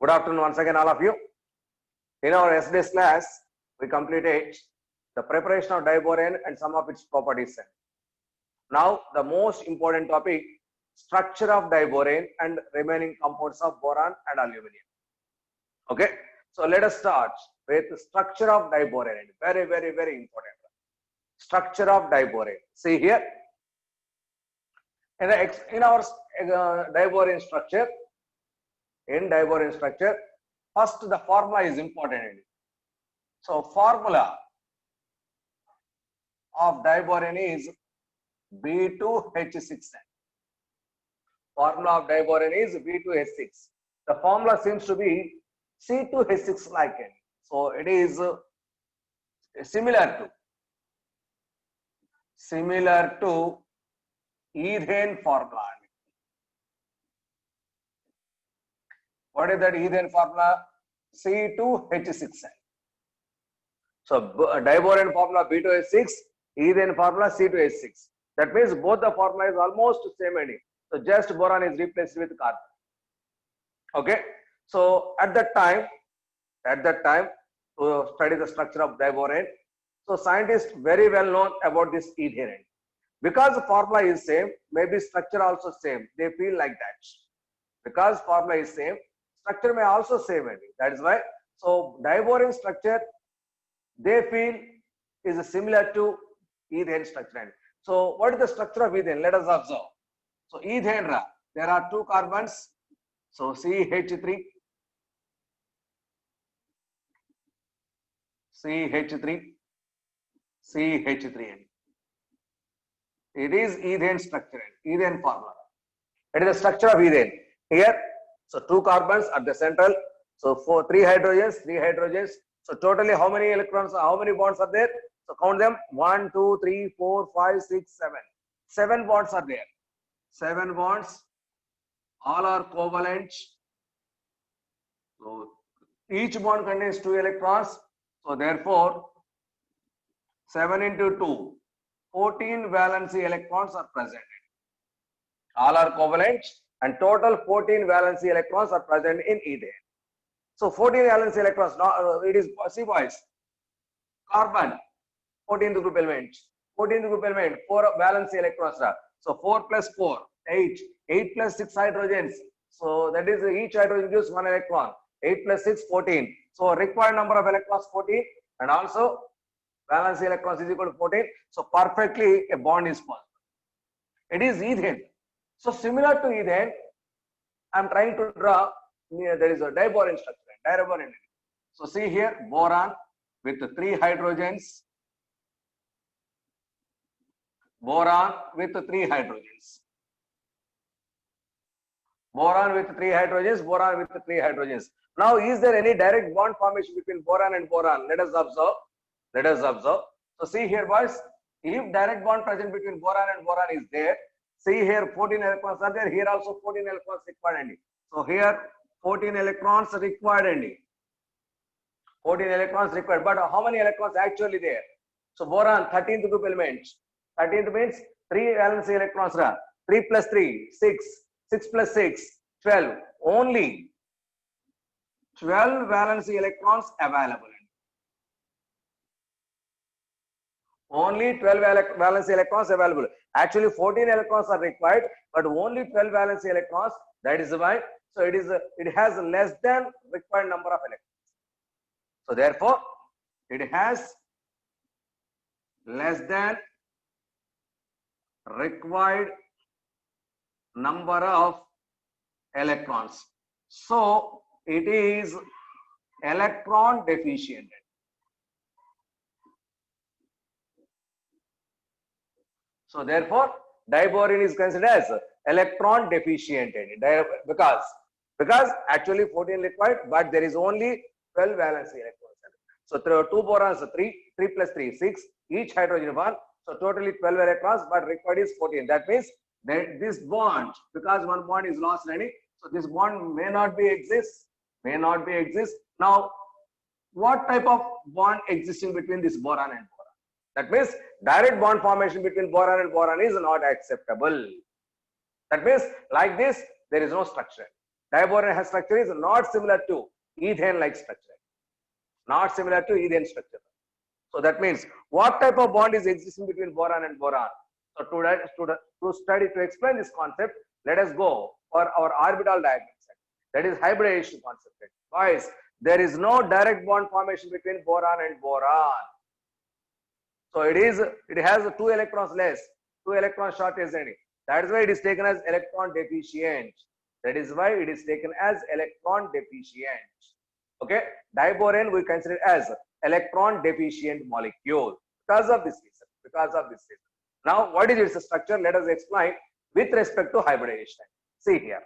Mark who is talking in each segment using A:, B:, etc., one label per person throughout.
A: Good afternoon once again, all of you. In our yesterday's class, we completed the preparation of diborane and some of its properties. Now, the most important topic, structure of diborane and remaining compounds of boron and aluminum. Okay, so let us start with the structure of diborane. Very, very, very important. Structure of diborane. See here, in our diborane structure, first the formula is important. So formula of diborane is B2H6. Formula of diborane is B2H6. The formula seems to be C2H6 like it. So it is similar to ethane formula. What is that ethane formula? C2H6. So diborane formula B2H6, ethane formula C2H6. That means both the formula is almost same ending. So just boron is replaced with carbon. Okay. So at that time, to study the structure of diborane, so scientists very well known about this ethane. Because the formula is same, maybe structure also same. They feel like that. Because formula is same, structure may also same. That is why. So diborane structure, they feel is similar to ethane structure. So what is the structure of ethane? Let us observe. So ethane, there are two carbons. So CH3, CH3. It is ethane structure, ethane formula. It is the structure of ethane. Here, so two carbons at the central. So three hydrogens. So totally how many electrons, how many bonds are there? So count them. 1, 2, 3, 4, 5, 6, 7. 7 bonds are there. 7 bonds. All are covalent. So each bond contains 2 electrons. So therefore, 7 into 2, 14 valency electrons are present. All are covalent and total 14 valency electrons are present in ethane. So 14 valency electrons, now it is, see boys, carbon, 14th group element, 4 valency electrons. So 4 plus 4, 8, 8 plus 6 hydrogens. So that is each hydrogen gives 1 electron, 8 plus 6, 14. So required number of electrons 14 and also valency electrons is equal to 14. So perfectly a bond is possible. It is ethane. So similar to ethane, I am trying to draw, there is a diborane structure. So see here, boron with 3 hydrogens. Boron with 3 hydrogens. Now, is there any direct bond formation between boron and boron? Let us observe. So see here, boys, if direct bond present between boron and boron is there, see here 14 electrons are there, here also 14 electrons required. So here 14 electrons required. 14 electrons required, but how many electrons actually there? So boron, 13th group element. 13th means 3 valency electrons. 3 plus 3, 6. 6 plus 6, 12. Only 12 valency electrons available. Only 12 valency electrons available. Actually, 14 electrons are required, but only 12 valency electrons. That is why. So it has less than required number of electrons. So therefore, it has less than required number of electrons. So it is electron deficient. So therefore, diborane is considered as electron deficient because actually 14 required, but there is only 12 valency electrons. So 2 borons, 3 plus 3, 6, each hydrogen 1. So totally 12 electrons, but required is 14. That means that this bond, because one bond is lost already, so this bond may not be exist. Now, what type of bond existing between this boron and boron? That means direct bond formation between boron and boron is not acceptable. That means like this, there is no structure. Diboron has structure is not similar to ethane-like structure. Not similar to ethane structure. So that means what type of bond is existing between boron and boron? So to explain this concept, let us go for our orbital diagram. That is hybridization concept. Guys, there is no direct bond formation between boron and boron. So it has 2 electrons less, 2 electron shortage in it. That is why it is taken as electron deficient. That is why it is taken as electron deficient. Okay, diboron we consider as electron deficient molecule because of this reason. Now, what is its structure? Let us explain with respect to hybridization. See here.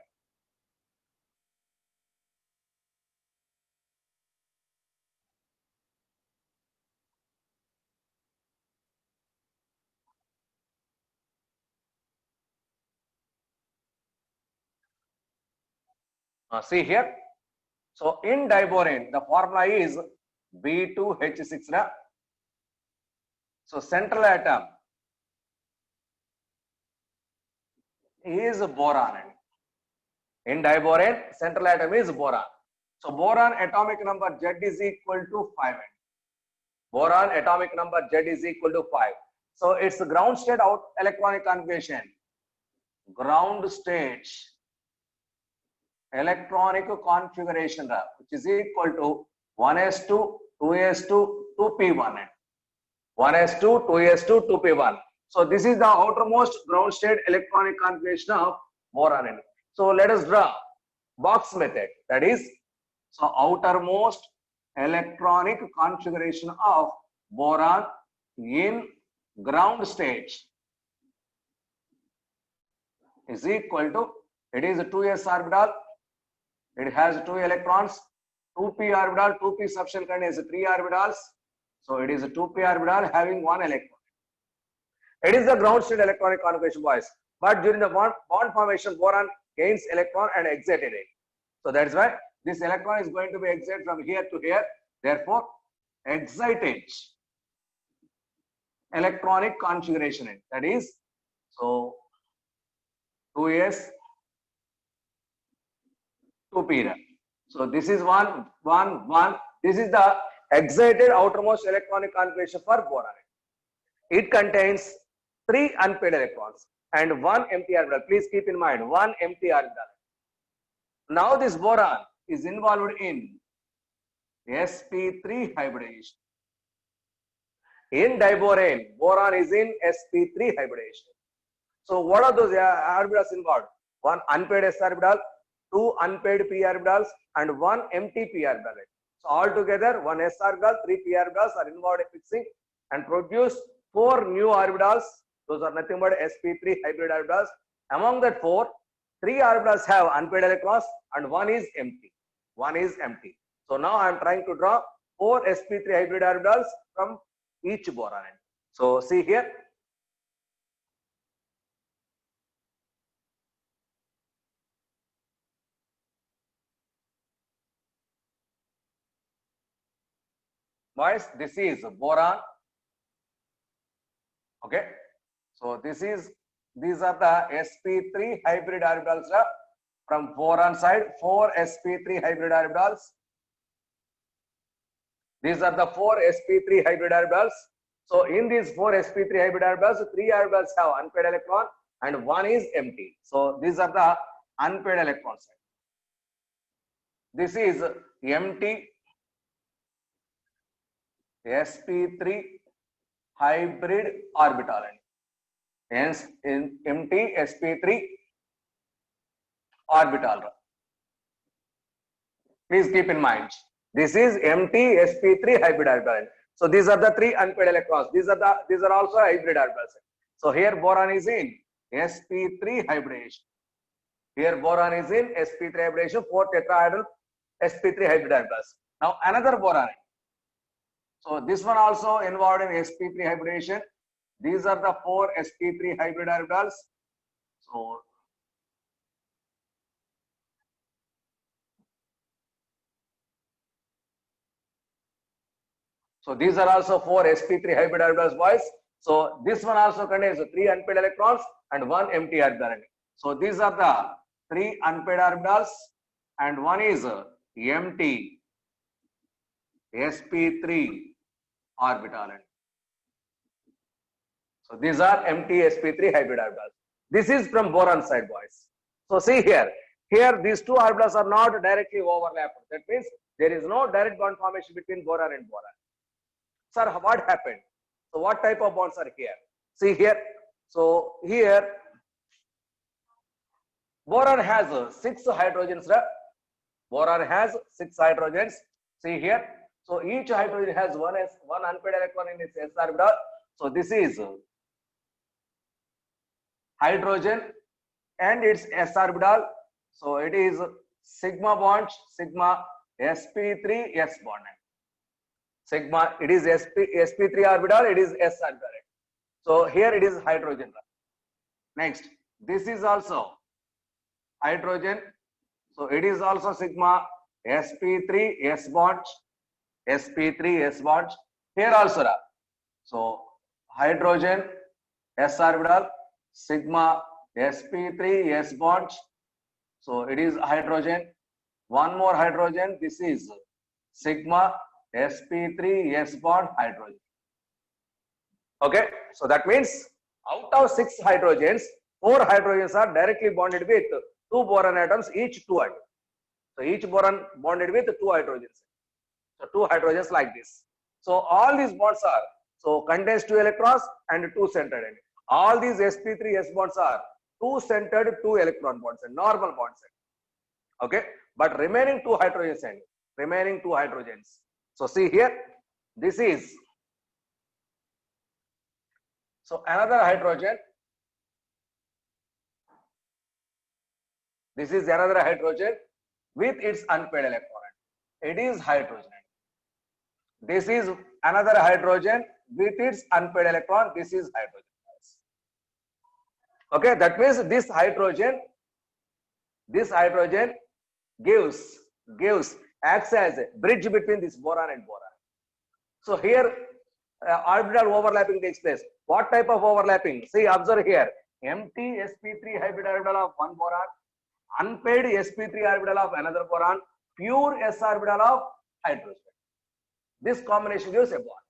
A: See here. So in diboron, the formula is B2H6. So central atom is boron. In diboron, central atom is boron. So boron atomic number Z is equal to 5. Boron atomic number Z is equal to 5. So it's ground state out electronic configuration. Ground state electronic configuration, which is equal to 1s2, 2s2, 2p1. 1s2, 2s2, 2p1. So this is the outermost ground state electronic configuration of boron. So let us draw box method. That is, so outermost electronic configuration of boron in ground state is equal to, it is a 2s orbital. It has 2 electrons, 2p orbital, 2p subshell contains 3 orbitals. So it is a 2p orbital having 1 electron. It is the ground state electronic configuration, boys. But during the bond formation, boron gains electron and excited it. So that's why this electron is going to be excited from here to here. Therefore, excited electronic configuration. That is, so 2s, 2p. So this is 1, 1, 1. This is the excited outermost electronic configuration for boron. It contains 3 unpaired electrons and 1 empty orbital. Please keep in mind 1 empty orbital. Now this boron is involved in sp3 hybridization. In diboron, boron is in sp3 hybridization. So what are those orbitals involved? 1 unpaired s orbital, 2 unpaired p orbitals, and 1 empty p orbital. So altogether 1 s orbital, 3 p orbitals are involved in fixing and produce 4 new orbitals. Those are nothing but sp3 hybrid orbitals. Among that 4, 3 orbitals have unpaired electrons and 1 is empty. 1 is empty. So now I am trying to draw 4 sp3 hybrid orbitals from each boron. So see here. Boys, this is boron. Okay. So these are the sp3 hybrid orbitals from boron side, 4 sp3 hybrid orbitals. These are the 4 sp3 hybrid orbitals. So in these 4 sp3 hybrid orbitals, 3 orbitals have unpaired electron and 1 is empty. So these are the unpaired electrons. This is empty sp3 hybrid orbital. Hence in empty sp3 orbital. Please keep in mind, this is empty sp3 hybrid orbital. So these are the 3 unpaired electrons. These are also hybrid orbitals. So here boron is in sp3 hybridization. Here boron is in sp3 hybridization, 4 tetrahedral sp3 hybrid orbitals. Now another boron. So this one also involved in sp3 hybridization. These are the 4 sp3 hybrid orbitals. So these are also 4 sp3 hybrid orbitals, boys. So this one also contains 3 unpaired electrons and 1 empty orbital. So these are the 3 unpaired orbitals and one is empty sp3 orbital. So these are empty sp3 hybrid orbitals. This is from boron side, boys. So see here, these two orbitals are not directly overlapped. That means there is no direct bond formation between boron and boron. Sir, what happened? So what type of bonds are here? See here. So here boron has 6 hydrogens. Boron has 6 hydrogens. See here. So each hydrogen has one unpaired electron in its s orbital. So this is hydrogen and its s orbital. So it is sigma bond, sigma sp3 s bond. Sigma, it is sp3 orbital, it is s orbital. So here it is hydrogen. Next, this is also hydrogen. So it is also sigma sp3 s bond, sp3 s bond. Here also, so hydrogen s orbital, sigma sp3 s bond. So it is hydrogen. One more hydrogen. This is sigma sp3 s bond hydrogen. Okay, so that means out of 6 hydrogens, 4 hydrogens are directly bonded with 2 boron atoms, each 2 atoms. So each boron bonded with 2 hydrogens. So 2 hydrogens like this. So all these bonds are, so contains 2 electrons and 2 centered. All these sp3 s bonds are 2 centered 2 electron bonds and normal bonds. Okay, but remaining 2 hydrogens and remaining 2 hydrogens. So see here, this is, so another hydrogen. This is another hydrogen with its unpaired electron. It is hydrogen. This is another hydrogen with its unpaired electron. This is hydrogen. Okay, that means this hydrogen acts as a bridge between this boron and boron. So here orbital overlapping takes place. What type of overlapping? See, observe here. Empty sp3 hybrid orbital of one boron, unpaired sp3 orbital of another boron, pure s orbital of hydrogen. This combination gives a bond.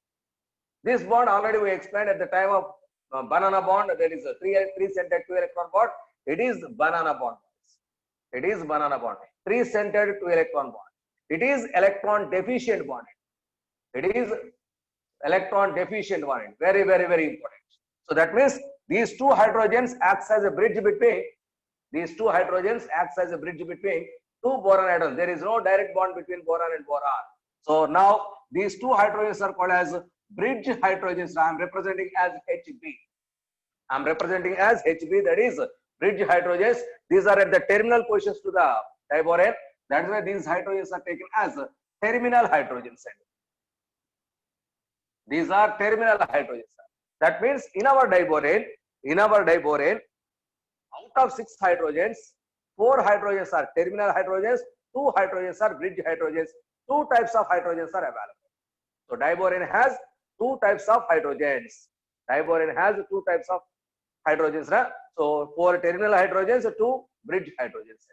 A: This bond already we explained at the time of banana bond. There is a 3-centered 2 electron bond. It is banana bond. It is banana bond. 3-centered 2 electron bond. It is electron deficient bond. It is electron deficient bond. Very, very, very important. So that means these 2 hydrogens acts as a bridge between 2 boron atoms. There is no direct bond between boron and boron. So now these 2 hydrogens are called as bridge hydrogens. I am representing as HB. That is bridge hydrogens. These are at the terminal positions to the diborane. That's why these hydrogens are taken as terminal hydrogens. These are terminal hydrogens. That means in our diborane, out of 6 hydrogens, 4 hydrogens are terminal hydrogens, 2 hydrogens are bridge hydrogens. 2 types of hydrogens are available. So diborane has 2 types of hydrogens. So 4 terminal hydrogens, 2 bridge hydrogens.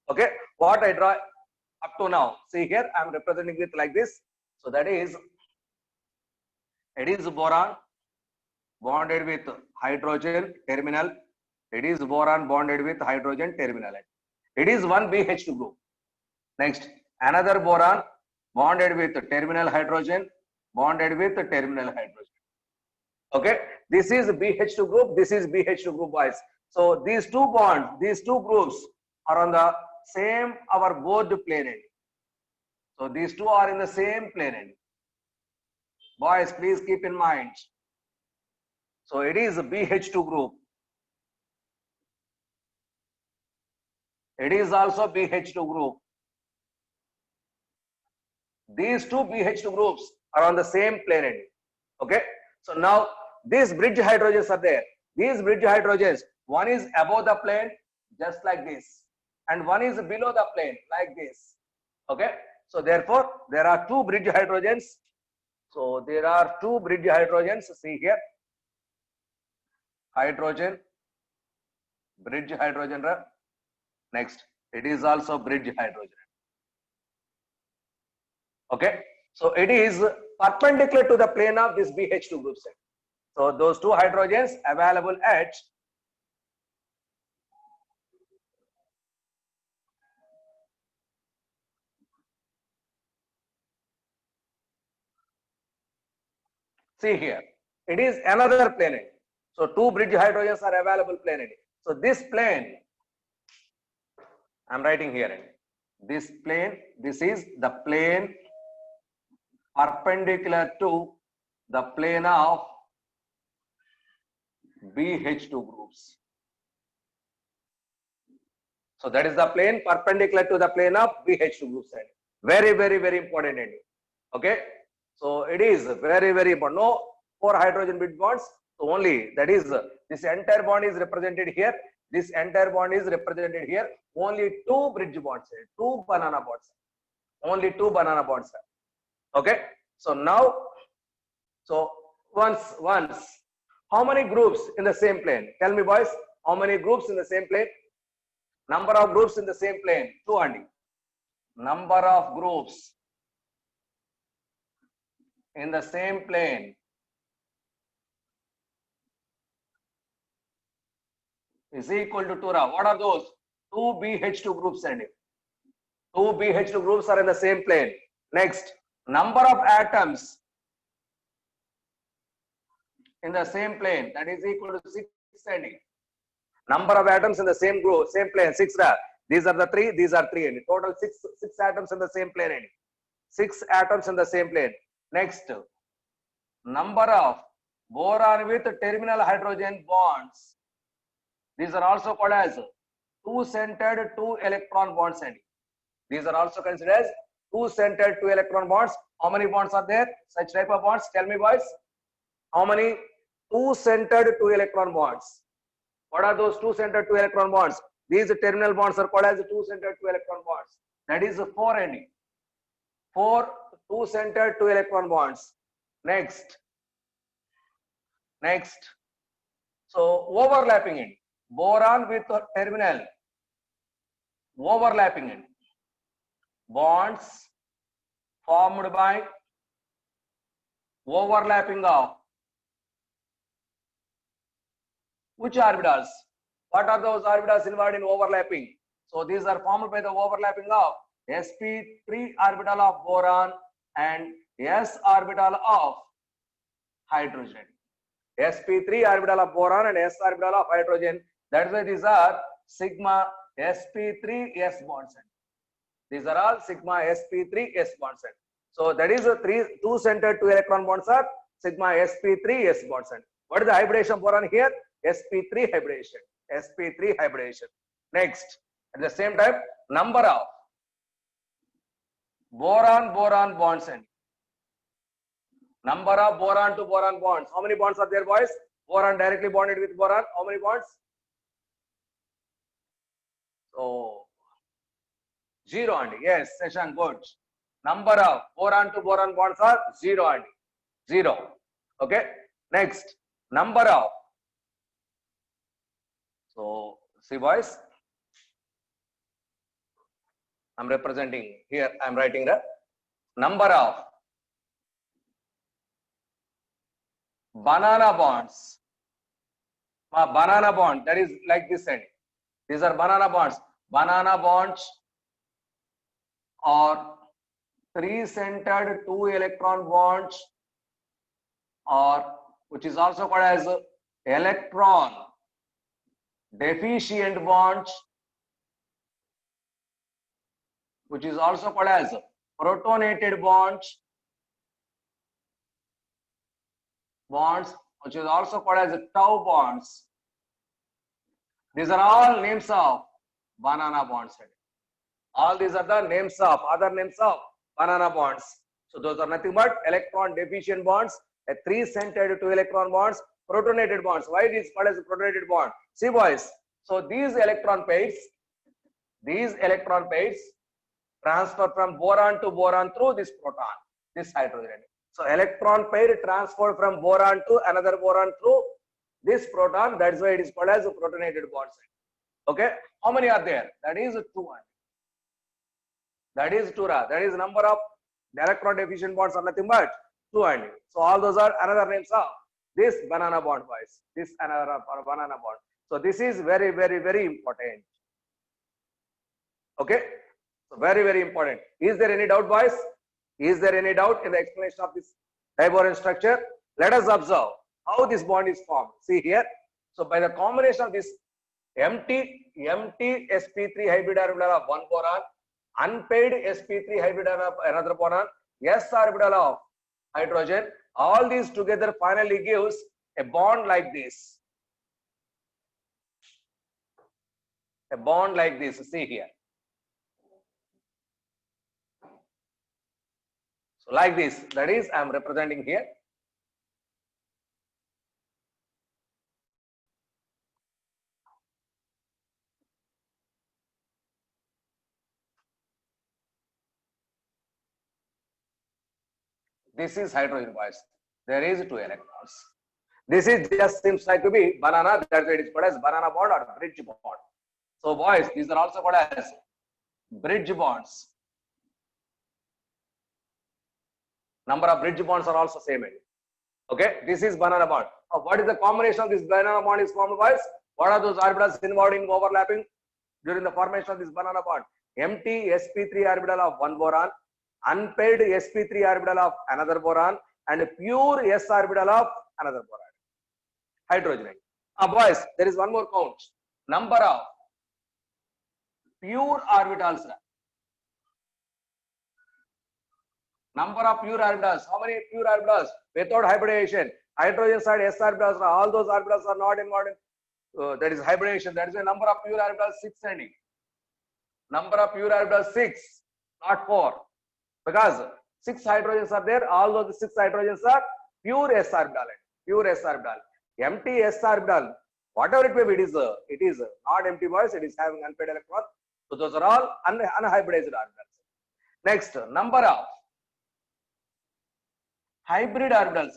A: Okay, what I draw up to now. See here, I am representing it like this. So that is, it is boron bonded with hydrogen terminal. It is boron bonded with hydrogen terminal. It is one BH2 group. Next, another boron bonded with terminal hydrogen, Okay, this is BH2 group. This is BH2 group, boys. So these 2 bonds, these 2 groups are on the same our both plane end. So these 2 are in the same plane end. Boys, please keep in mind. So it is a BH2 group. It is also BH2 group. These 2 BH2 groups are on the same plane end. Okay. So now these bridge hydrogens are there. These bridge hydrogens, one is above the plane, just like this, and one is below the plane, like this. Okay. So therefore, there are 2 bridge hydrogens. So there are 2 bridge hydrogens. See here, hydrogen, bridge hydrogen. Next, It is also bridge hydrogen. Okay. So it is perpendicular to the plane of this BH2 group set. So those two hydrogens available at see here, it is another plane. So two bridge hydrogens are available plane. So this plane, I'm writing here. This plane, this is the plane perpendicular to the plane of BH2 groups. So that is the plane perpendicular to the plane of BH2 group set. Very, very, very important. Okay. So it is very, very important. No 4 hydrogen bridge bonds. So only that is this entire bond is represented here. This entire bond is represented here. Only 2 bridge bonds, 2 banana bonds. Only 2 banana bonds. Okay. So now, so once, how many groups in the same plane? Tell me, boys, how many groups in the same plane? Number of groups in the same plane. 2 only. Number of groups in the same plane is equal to 2. What are those? 2 BH2 groups and 2 BH2 groups are in the same plane. Next, number of atoms in the same plane, that is equal to 6 and number of atoms in the same group, same plane, 6. These are the 3, these are 3 and total 6 atoms in the same plane. 6 atoms in the same plane. Next, number of boron with terminal hydrogen bonds. These are also called as 2-centered 2-electron bonds. And these are also considered as 2-centered 2-electron bonds. How many bonds are there? Such type of bonds. Tell me, boys. How many 2-centered 2-electron bonds? What are those 2-centered 2-electron bonds? These terminal bonds are called as 2-centered 2-electron bonds. That is 4 and 4 2-centered 2-electron bonds. Next. So overlapping it. Boron with terminal. Overlapping it. Bonds formed by overlapping of which orbitals? What are those orbitals involved in overlapping? So these are formed by the overlapping of sp3 orbital of boron and s orbital of hydrogen. sp3 orbital of boron and s orbital of hydrogen. That's why these are sigma sp3 s bonds. These are all sigma sp3 s bonds. So that is a 2-centered 2-electron bonds are sigma sp3 s bonds. What is the hybridization of boron here? sp3 hybridization. sp3 hybridization. Next, at the same time, number of boron bonds and number of boron to boron bonds. How many bonds are there, boys? Boron directly bonded with boron. How many bonds? So 0 and yes, Seshan, good. Number of boron to boron bonds are 0 and 0. Okay. Next, number of. So see, boys, I'm representing here. I'm writing the number of banana bonds. Banana bond, that is like this end. These are banana bonds. Banana bonds or 3-centered 2-electron bonds, or which is also called as electron deficient bonds, which is also called as protonated bonds, which is also called as tau bonds. These are all names of banana bonds. All these are the names of other names of banana bonds. So those are nothing but electron deficient bonds, a 3-centered 2-electron bonds, protonated bonds. Why it is called as a protonated bond? See, boys. So these electron pairs transfer from boron to boron through this proton, this hydrogen. So electron pair transferred from boron to another boron through this proton. That's why it is called as a protonated bonds. Okay, how many are there? That is 2. That is 2 ra. That is number of electron deficient bonds are nothing but 2 only. So all those are another names of this banana bond, boys. This another banana bond. So this is very, very, very important. Okay, so very, very important. Is there any doubt, boys? Is there any doubt in the explanation of this diboron structure? Let us observe how this bond is formed. See here. So by the combination of this empty sp3 hybrid orbital of one boron, unpaired sp3 hybrid of another boron, s orbital of hydrogen, all these together finally gives a bond like this. A bond like this. See here. So like this, that is I am representing here. This is hydrogen, boys. There is 2 electrons. This is just seems like to be banana. That's why it is called as banana bond or bridge bond. So boys, these are also called as bridge bonds. Number of bridge bonds are also same. Okay, this is banana bond. What is the combination of this banana bond is formed, boys? What are those orbitals involved in overlapping during the formation of this banana bond? Empty sp3 orbital of one boron, unpaired sp3 orbital of another boron, and pure s orbital of another boron. Hydrogen. Boys, there is one more count. Number of pure orbitals. Number of pure orbitals. How many pure orbitals? Without hybridization. Hydrogen side s orbitals. All those orbitals are not involved in that is hybridization. That is the number of pure orbitals 6 ending. Number of pure orbitals 6, not 4. Because 6 hydrogens are there. All those 6 hydrogens are pure s orbital. Pure s orbital. Empty s orbital. Whatever it may be, it is not empty, boys. It is having unpaired electron. So those are all unhybridized orbitals. Next, number of hybrid orbitals.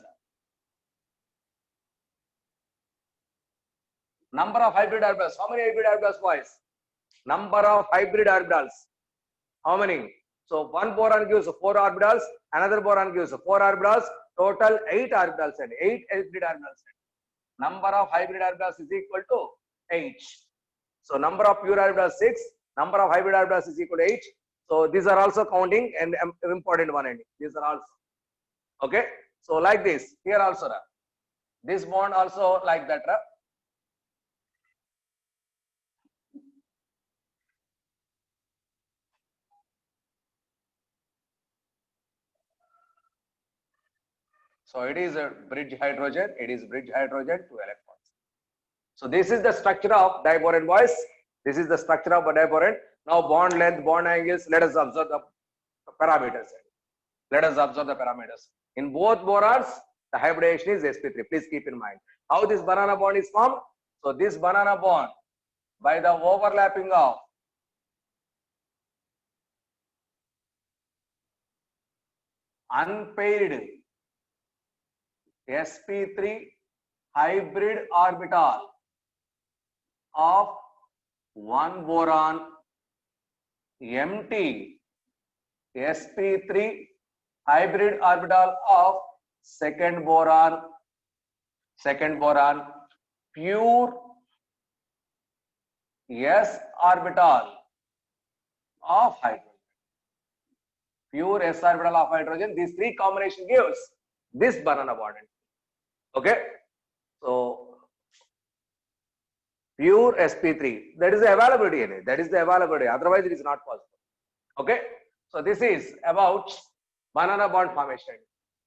A: Number of hybrid orbitals. How many hybrid orbitals, boys? Number of hybrid orbitals. How many? So one boron gives 4 orbitals, another boron gives 4 orbitals, total 8 orbitals and 8 hybrid orbitals. Number of hybrid orbitals is equal to 8. So number of pure orbitals 6, number of hybrid orbitals is equal to 8. So these are also counting and important one ending. These are also. Okay. So like this, here also. This bond also like that. So it is a bridge hydrogen. It is bridge hydrogen 2 electrons. So this is the structure of diboron, boys. This is the structure of a diboron. Now bond length, bond angles. Let us observe the parameters. Let us observe the parameters. In both borons, the hybridization is sp3. Please keep in mind how this banana bond is formed. So this banana bond, by the overlapping of unpaired sp3 hybrid orbital of one boron, empty sp3 hybrid orbital of second boron, pure s orbital of hydrogen. Pure s orbital of hydrogen. These 3 combination gives this banana bond. Okay, so pure sp3, that is the availability in it. That is the availability. Otherwise, it is not possible. Okay, so this is about banana bond formation.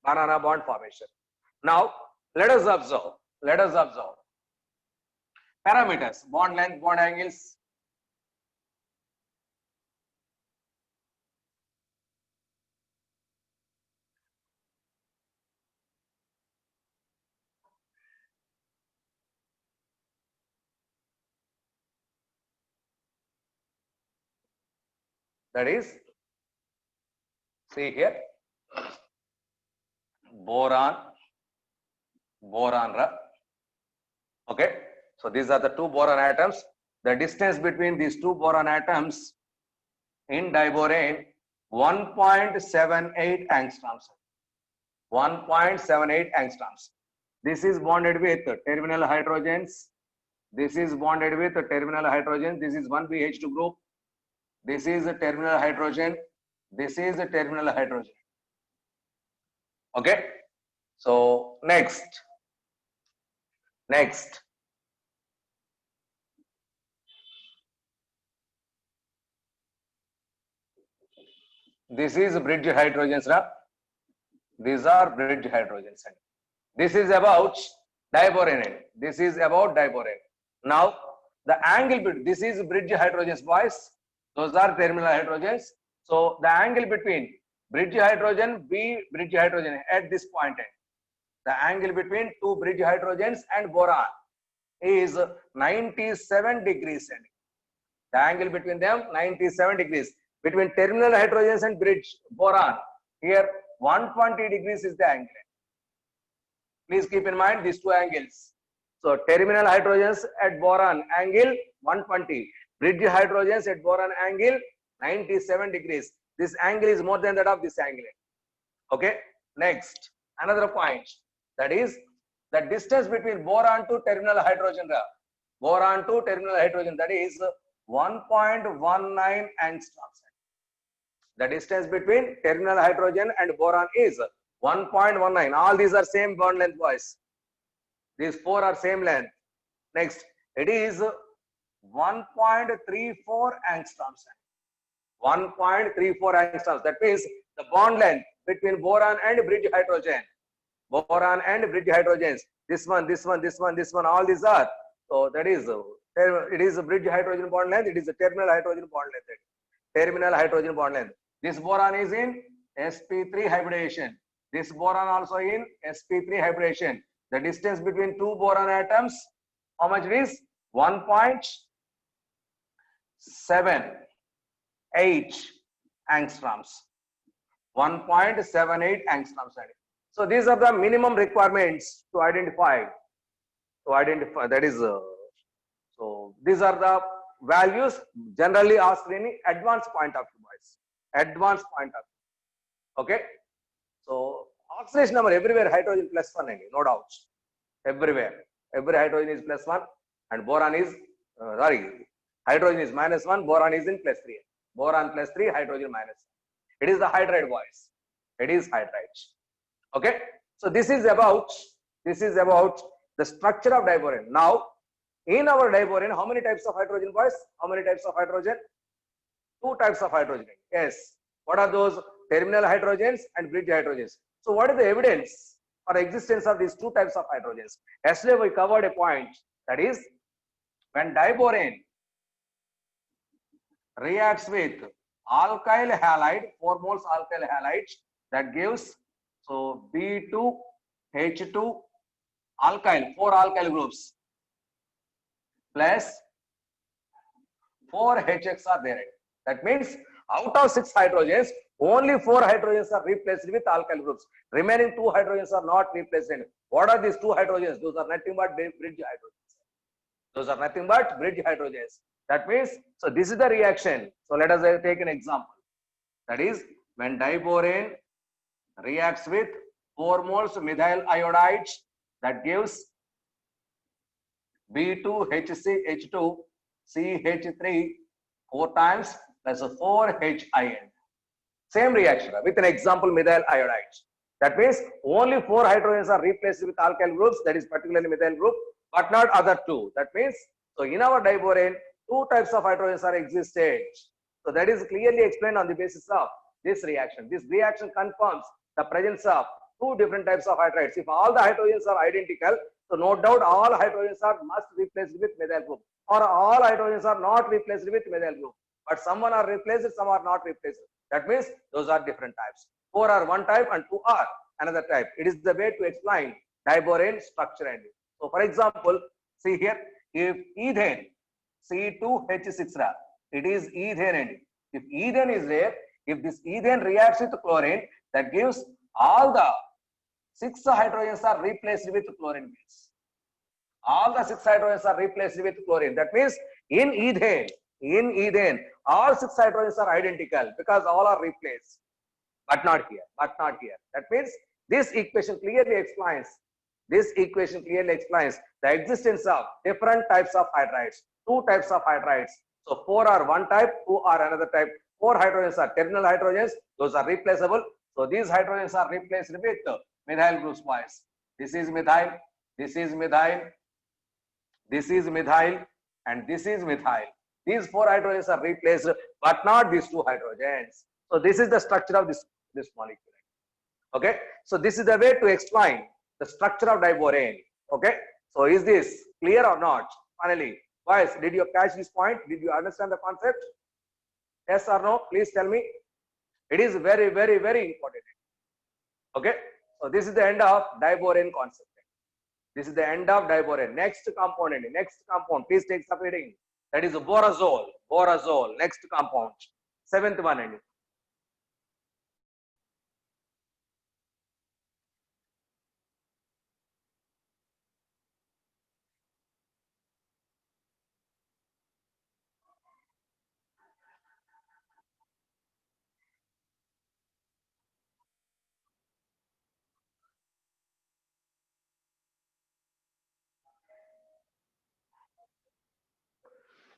A: Banana bond formation. Now let us observe. Let us observe parameters: bond length, bond angles. That is, see here, boron. Okay, so these are the 2 boron atoms. the distance between these two boron atoms in diborane 1.78 angstroms. 1.78 angstroms. This is bonded with terminal hydrogens. This is bonded with terminal hydrogen. This is 1BH2 group. This is a terminal hydrogen. This is a terminal hydrogen. Okay. So next. This is bridge hydrogens. These are bridge hydrogens. This is about diborane. This is about diborane. Now the angle between this is bridge hydrogens, boys. Those are terminal hydrogens. So the angle between bridge hydrogen, bridge hydrogen at this point, the angle between two bridge hydrogens and boron is 97 degrees. The angle between them 97 degrees. Between terminal hydrogens and bridge boron, here 120 degrees is the angle. Please keep in mind these two angles. So terminal hydrogens at boron angle 120, bridge hydrogens at boron angle 97 degrees. This angle is more than that of this angle. Okay. Next, another point, that is the distance between boron to terminal hydrogen. Boron to terminal hydrogen, that is 1.19 angstroms. The distance between terminal hydrogen and boron is 1.19. All these are same bond length, boys. These four are same length. Next, it is 1.34 angstroms. 1.34 angstroms. That means the bond length between boron and bridge hydrogen. Boron and bridge hydrogens. This one, all these are. So that is, it is a bridge hydrogen bond length. It is a terminal hydrogen bond length. Terminal hydrogen bond length. This boron is in sp3 hybridization. This boron also in sp3 hybridization. The distance between two boron atoms, how much it is? 1.78 angstroms. 1.78 angstroms. So these are the minimum requirements to identify. That is, so these are the values generally asked in advanced point of view, boys. Advanced point of view. Okay. So oxidation number everywhere hydrogen +1, no doubts. Everywhere, every hydrogen is +1 and boron is hydrogen is -1, boron is in +3. Boron +3, hydrogen -1. It is the hydride, boys. It is hydride. Okay. So this is about the structure of diborane. Now, in our diborane, how many types of hydrogen, boys? How many types of hydrogen? Two types of hydrogen. Yes. What are those? Terminal hydrogens and bridge hydrogens. So what is the evidence for existence of these two types of hydrogens? Yesterday we covered a point, that is when diborane reacts with alkyl halide, 4 moles alkyl halide, that gives so B2H2 alkyl, 4 alkyl groups plus 4 HX are there. That means out of 6 hydrogens, only 4 hydrogens are replaced with alkyl groups. Remaining 2 hydrogens are not replaced. What are these 2 hydrogens? Those are nothing but bridge hydrogens. Those are nothing but bridge hydrogens. That means, so this is the reaction. So let us take an example. That is when diborane reacts with 4 moles methyl iodide, that gives B2HCH2 CH3 4 times plus 4HIN. Same reaction with an example methyl iodide. That means only 4 hydrogens are replaced with alkyl groups, that is particularly methyl group, but not other 2. That means, so in our diborane, 2 types of hydrogens are existed. So that is clearly explained on the basis of this reaction. This reaction confirms the presence of 2 different types of hydrides. If all the hydrogens are identical, so no doubt all hydrogens are must replaced with methyl group, or all hydrogens are not replaced with methyl group, but some are replaced, some are not replaced. That means those are different types. 4 are one type and 2 are another type. It is the way to explain diborane structure. And so for example, see here, if ethane C2H6, it is ethane, and if ethane is there, if this ethane reacts with chlorine, that gives all the 6 hydrogens are replaced with chlorine gas. All the 6 hydrogens are replaced with chlorine. That means In ethane, all 6 hydrogens are identical because all are replaced, but not here, That means this equation clearly explains the existence of different types of hydrides, 2 types of hydrides. So 4 are one type, 2 are another type. 4 hydrogens are terminal hydrogens, those are replaceable. So these hydrogens are replaced with methyl groups boys. This is methyl, this is methyl, this is methyl, and this is methyl. These 4 hydrogens are replaced, but not these 2 hydrogens. So this is the structure of this molecule. Okay, so this is the way to explain the structure of diborane. Okay, so is this clear or not? Finally, boys, did you catch this point? Did you understand the concept? Yes or no? Please tell me. It is very, very, very important. Okay, so this is the end of diborane concept. This is the end of diborane. Next compound, please take some reading. That is borazole. Next compound, 7th one.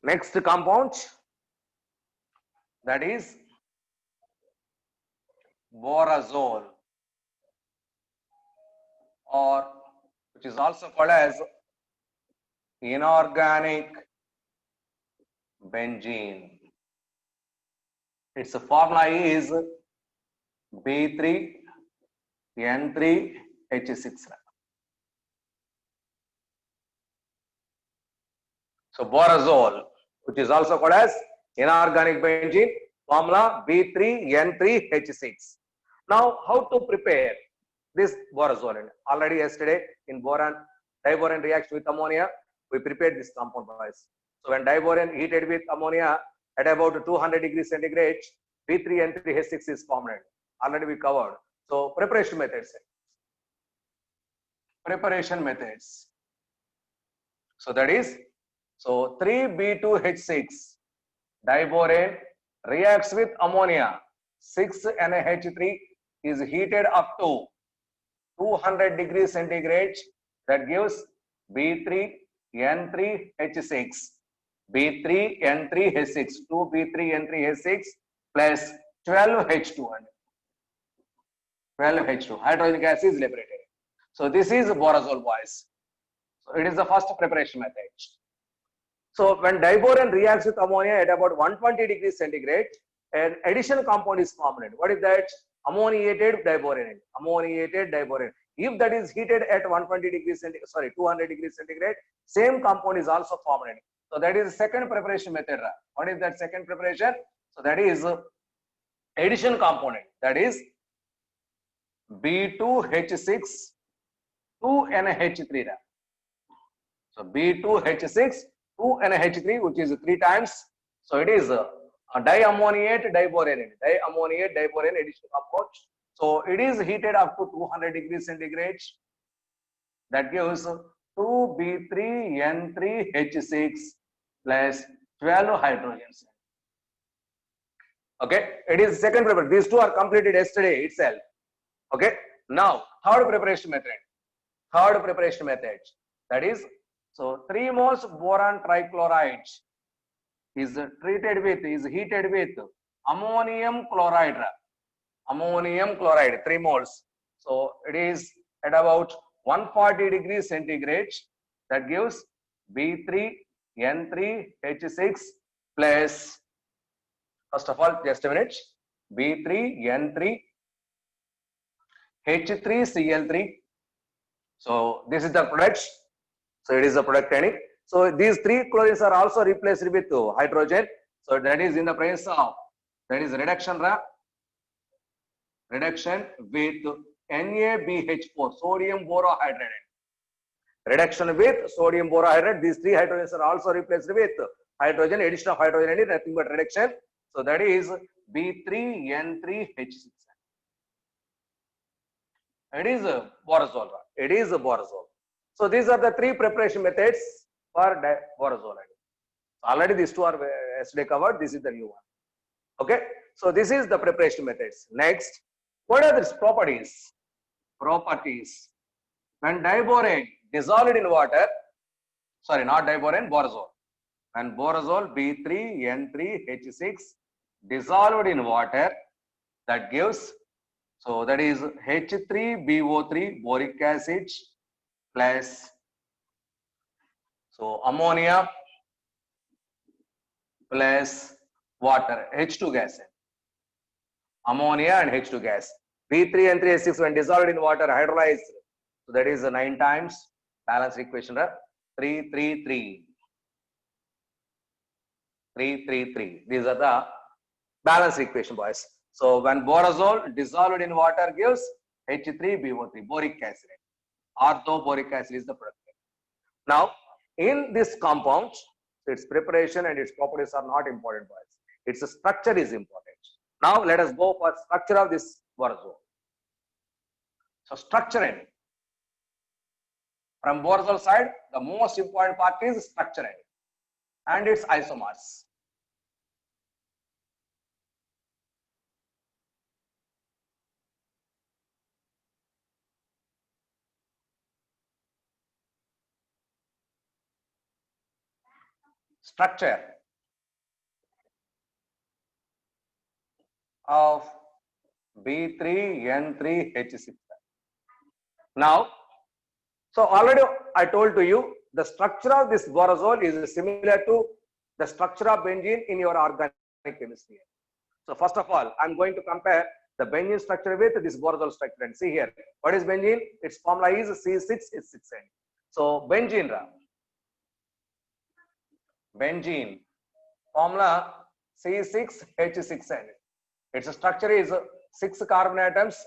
A: Next compound, that is borazole, or which is also called as inorganic benzene. Its formula is B3N3H6. So borazole, which is also called as inorganic benzene, formula B3N3H6. Now, how to prepare this borazole? Already yesterday in diborane reacts with ammonia, we prepared this compound boys. So when diborane heated with ammonia at about 200 degrees centigrade, B3N3H6 is formed. Already we covered. So preparation methods. So that is, so 3B2H6 diborane reacts with ammonia, 6NaH3 is heated up to 200 degrees centigrade. That gives B3N3H6. B3N3H6, 2B3N3H6 plus 12H2. 12H2, hydrogen gas is liberated. So this is borazole boys. So it is the first preparation method. So when diborane reacts with ammonia at about 120 degrees centigrade, an additional compound is formed. What is that? Ammoniated diborane. If that is heated at 200 degrees centigrade, same compound is also formed. So that is the second preparation method. What is that second preparation? So that is addition component. That is B2H6 2NH3. So B2H6 2NH3, which is 3 times. So it is a diammoniate diborane additional compound. So it is heated up to 200 degrees centigrade. That gives 2B3N3H6 plus 12 hydrogens. Okay, it is second preparation. These two are completed yesterday itself. Okay, now third preparation method. That is, so 3 moles boron trichloride is heated with ammonium chloride. 3 moles. So it is at about 140 degrees centigrade. That gives B3N3H6 plus, first of all, just a minute, B3N3H3Cl3. So this is the product. So it is the product technique. So these 3 chlorines are also replaced with hydrogen. So that is in the presence of, that is reduction with NaBH4, sodium borohydride. Reduction with sodium borohydride. These 3 hydrogens are also replaced with hydrogen. Addition of hydrogen is nothing but reduction. So that is B3N3H6. It is a borazole. So these are the 3 preparation methods for borazole. Already these two are yesterday covered. This is the new one. Okay. So this is the preparation methods. Next, what are these properties? Properties. When diborane dissolved in water, sorry, not diborane, borazole. When borazole B3N3H6 dissolved in water, that gives, so that is H3BO3 boric acid plus, so ammonia plus water, H2 gas. Ammonia and H2 gas. B3 and 3H6 when dissolved in water hydrolyzed. So that is 9 times balanced equation. 3, 3, 3. 3, 3, 3. These are the balanced equation, boys. So when borazole dissolved in water gives H3BO3, boric acid. Orthoboric acid is the product. Now, in this compound, its preparation and its properties are not important, boys. Its structure is important. Now, let us go for structure of this borazole. So, structuring. From borazole side, the most important part is structuring and its isomers. Structure of B3N3H6. Now, so already I told to you the structure of this borazole is similar to the structure of benzene in your organic chemistry. So first of all, I'm going to compare the benzene structure with this borazole structure and see here. What is benzene? Its formula is C6H6N. So benzene formula C6H6N. Its structure is 6 carbon atoms,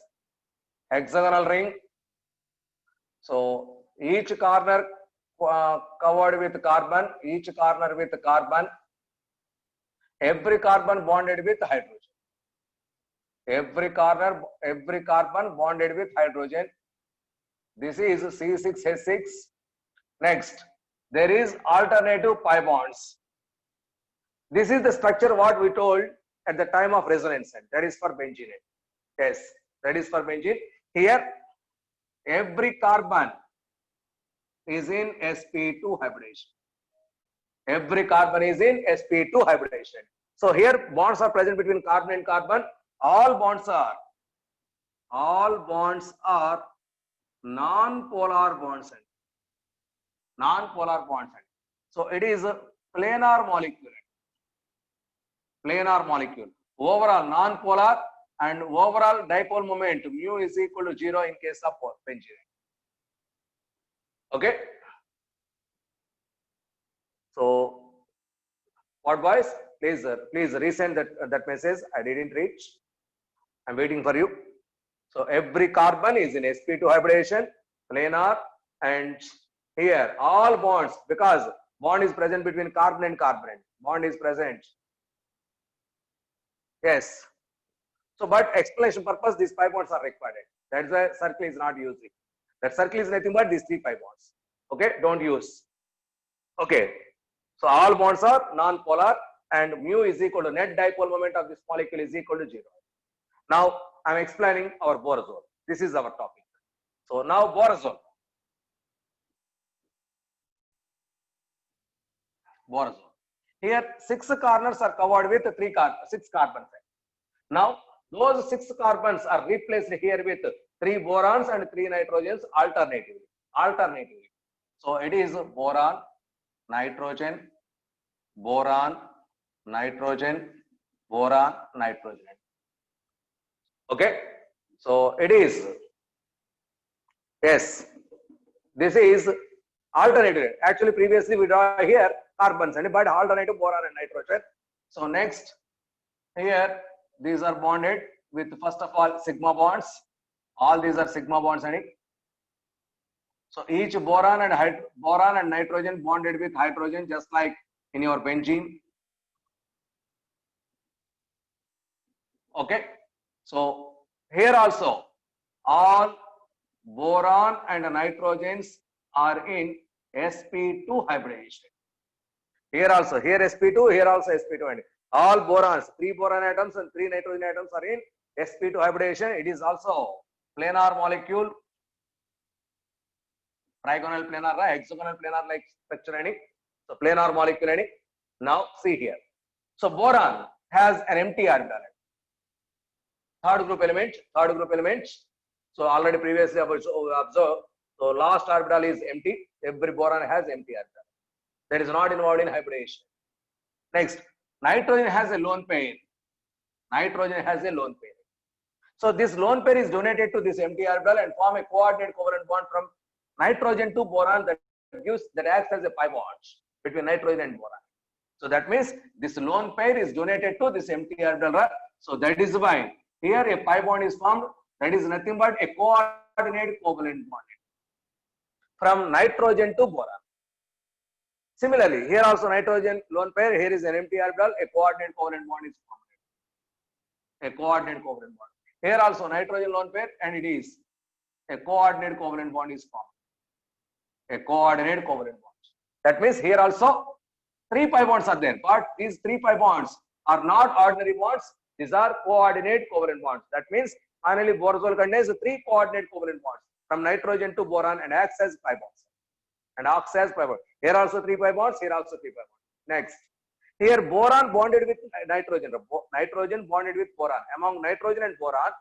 A: hexagonal ring. So each corner covered with carbon, each corner with carbon, every carbon bonded with hydrogen. Every carbon bonded with hydrogen. This is C6H6. Next, there is alternative pi bonds. This is the structure what we told at the time of resonance. That is for benzene. Yes, that is for benzene. Here, every carbon is in sp2 hybridization. Every carbon is in sp2 hybridization. So here bonds are present between carbon and carbon. All bonds are non-polar bonds. Non-polar bonds. So it is a planar molecule. Planar molecule. Overall non-polar and overall dipole moment mu is equal to 0 in case of benzene. Okay. So what boys? Please resend that message. I didn't reach. I'm waiting for you. So every carbon is in sp2 hybridization, planar, and here all bonds, because bond is present between carbon and carbon. Bond is present. Yes. So, but explanation purpose, these pi bonds are required. That's why circle is not used. That circle is nothing but these 3 pi bonds. Okay, don't use. Okay. So all bonds are non-polar and mu is equal to net dipole moment of this molecule is equal to 0. Now I'm explaining our borazole. This is our topic. So now borazole. Here 6 corners are covered with 6 carbons. Now those 6 carbons are replaced here with 3 borons and 3 nitrogens alternatively. So it is boron, nitrogen, boron, nitrogen, boron, nitrogen. Okay. So it is, yes, this is alternative. Actually previously we draw here carbons and but alternative boron and nitrogen. So next here these are bonded with first of all sigma bonds. All these are sigma bonds. So each boron and nitrogen bonded with hydrogen, just like in your benzene. Okay. So here also all boron and nitrogens are in sp2 hybridization. Here also, here sp2, here also sp2, and all borons, 3 boron atoms and 3 nitrogen atoms are in sp2 hybridization. It is also planar molecule, trigonal planar, hexagonal planar like structure any. So planar molecule any. Now see here. So boron has an empty orbital. Third group element. So already previously observed. So last orbital is empty. Every boron has empty orbital. That is not involved in hybridization. Next, nitrogen has a lone pair. So this lone pair is donated to this empty orbital and form a coordinate covalent bond from nitrogen to boron that acts as a pi bond between nitrogen and boron. So that means this lone pair is donated to this empty orbital. So that is why here a pi bond is formed. That is nothing but a coordinate covalent bond from nitrogen to boron. Similarly, here also nitrogen lone pair, here is an empty orbital, a coordinate covalent bond is formed. Here also nitrogen lone pair, and it is a coordinate covalent bond is formed. That means here also 3 pi bonds are there, but these 3 pi bonds are not ordinary bonds. These are coordinate covalent bonds. That means finally borazole contains 3 coordinate covalent bonds from nitrogen to boron and acts as pi bonds. Here also 3 pi bonds, here also 3 pi bonds. Next, here boron bonded with nitrogen. Nitrogen bonded with boron. Among nitrogen and boron,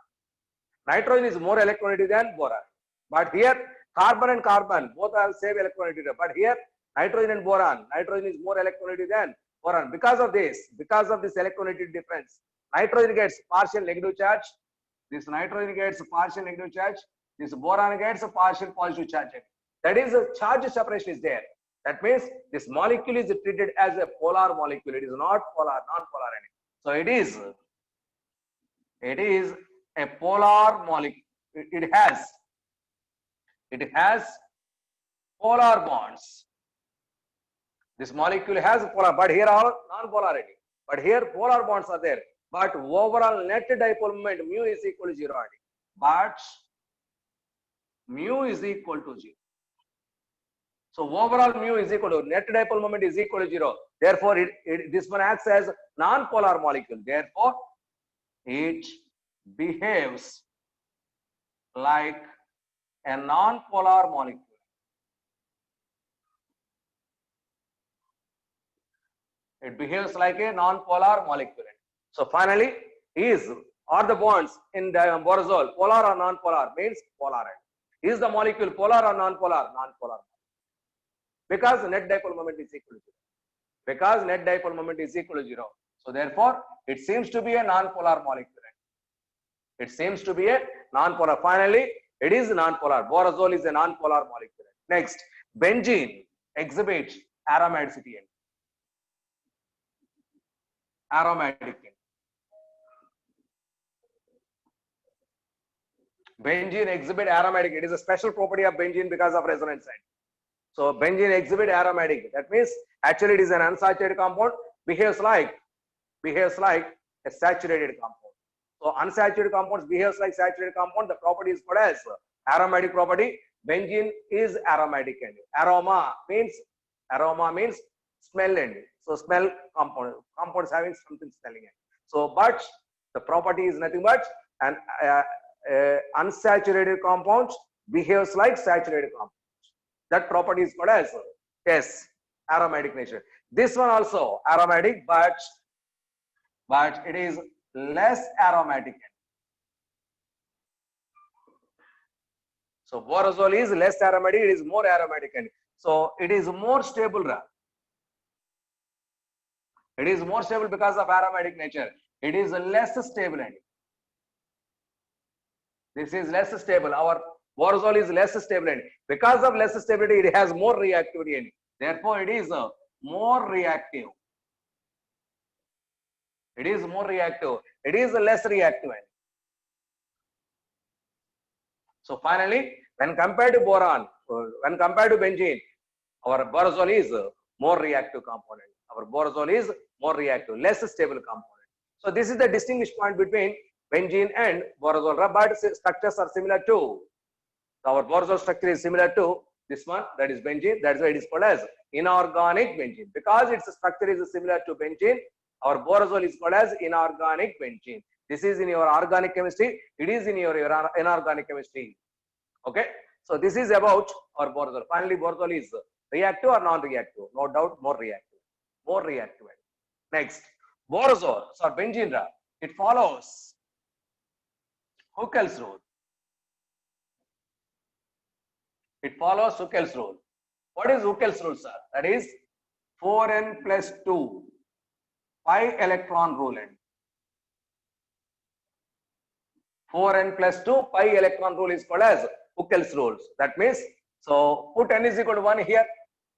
A: nitrogen is more electronegative than boron. But here carbon and carbon both have same electronegativity. But here nitrogen and boron, nitrogen is more electronegative than boron. Because of this electronegativity difference, nitrogen gets partial negative charge. This nitrogen gets partial negative charge. This boron gets a partial positive charge. That is a charge separation is there. That means this molecule is treated as a polar molecule. It is not polar, non-polar anymore. So it is a polar molecule. It has polar bonds. This molecule has polar, but here are non-polarity. But here polar bonds are there. But overall net dipole moment mu is equal to 0. But mu is equal to 0. So overall mu is equal to net dipole moment is equal to 0. Therefore, this one acts as non-polar molecule. Therefore, it behaves like a non-polar molecule. It behaves like a non-polar molecule. So finally, are the bonds in the borazole polar or non-polar? Means polar. Is the molecule polar or non-polar? Non-polar. Because net dipole moment is equal to 0. So therefore, it seems to be a non-polar molecule. Finally, it is non-polar. Borazole is a non-polar molecule. Next, benzene exhibits aromaticity. Benzene exhibit aromatic. It is a special property of benzene because of resonance sign. So benzene exhibit aromatic. That means actually it is an unsaturated compound, behaves like a saturated compound. So unsaturated compounds behaves like saturated compound. The property is called as aromatic property. Benzene is aromatic. Aroma means smell. So smell compounds having something smelling. So but the property is nothing but an unsaturated compound behaves like saturated compound. That property is called as aromatic nature. This one also aromatic, but it is less aromatic. So borazole is less aromatic, it is more aromatic. So it is more stable. It is more stable because of aromatic nature. It is less stable. This is less stable. Our borazole is less stable. Because of less stability, it has more reactivity. Therefore, it is more reactive. It is less reactive. So finally, when compared to boron, when compared to benzene, our borazole is more reactive component. Our borazole is more reactive, less stable component. So this is the distinguished point between benzene and borazole. But structures are similar too. Our borazole structure is similar to This one, that is benzene. That's why it is called as inorganic benzene. Because its structure is similar to benzene, our borazole is called as inorganic benzene. This is in your organic chemistry. It is in your inorganic chemistry. Okay. So this is about our borazole. Finally, borazole is reactive or non-reactive? No doubt, more reactive. More reactive. Next, borazole, so benzene, it follows Huckel's rule. It follows Huckel's rule. What is Huckel's rule, sir? That is 4n plus 2 pi electron rule. 4n plus 2 pi electron rule is called as Huckel's rules. That means, so put n is equal to 1 here.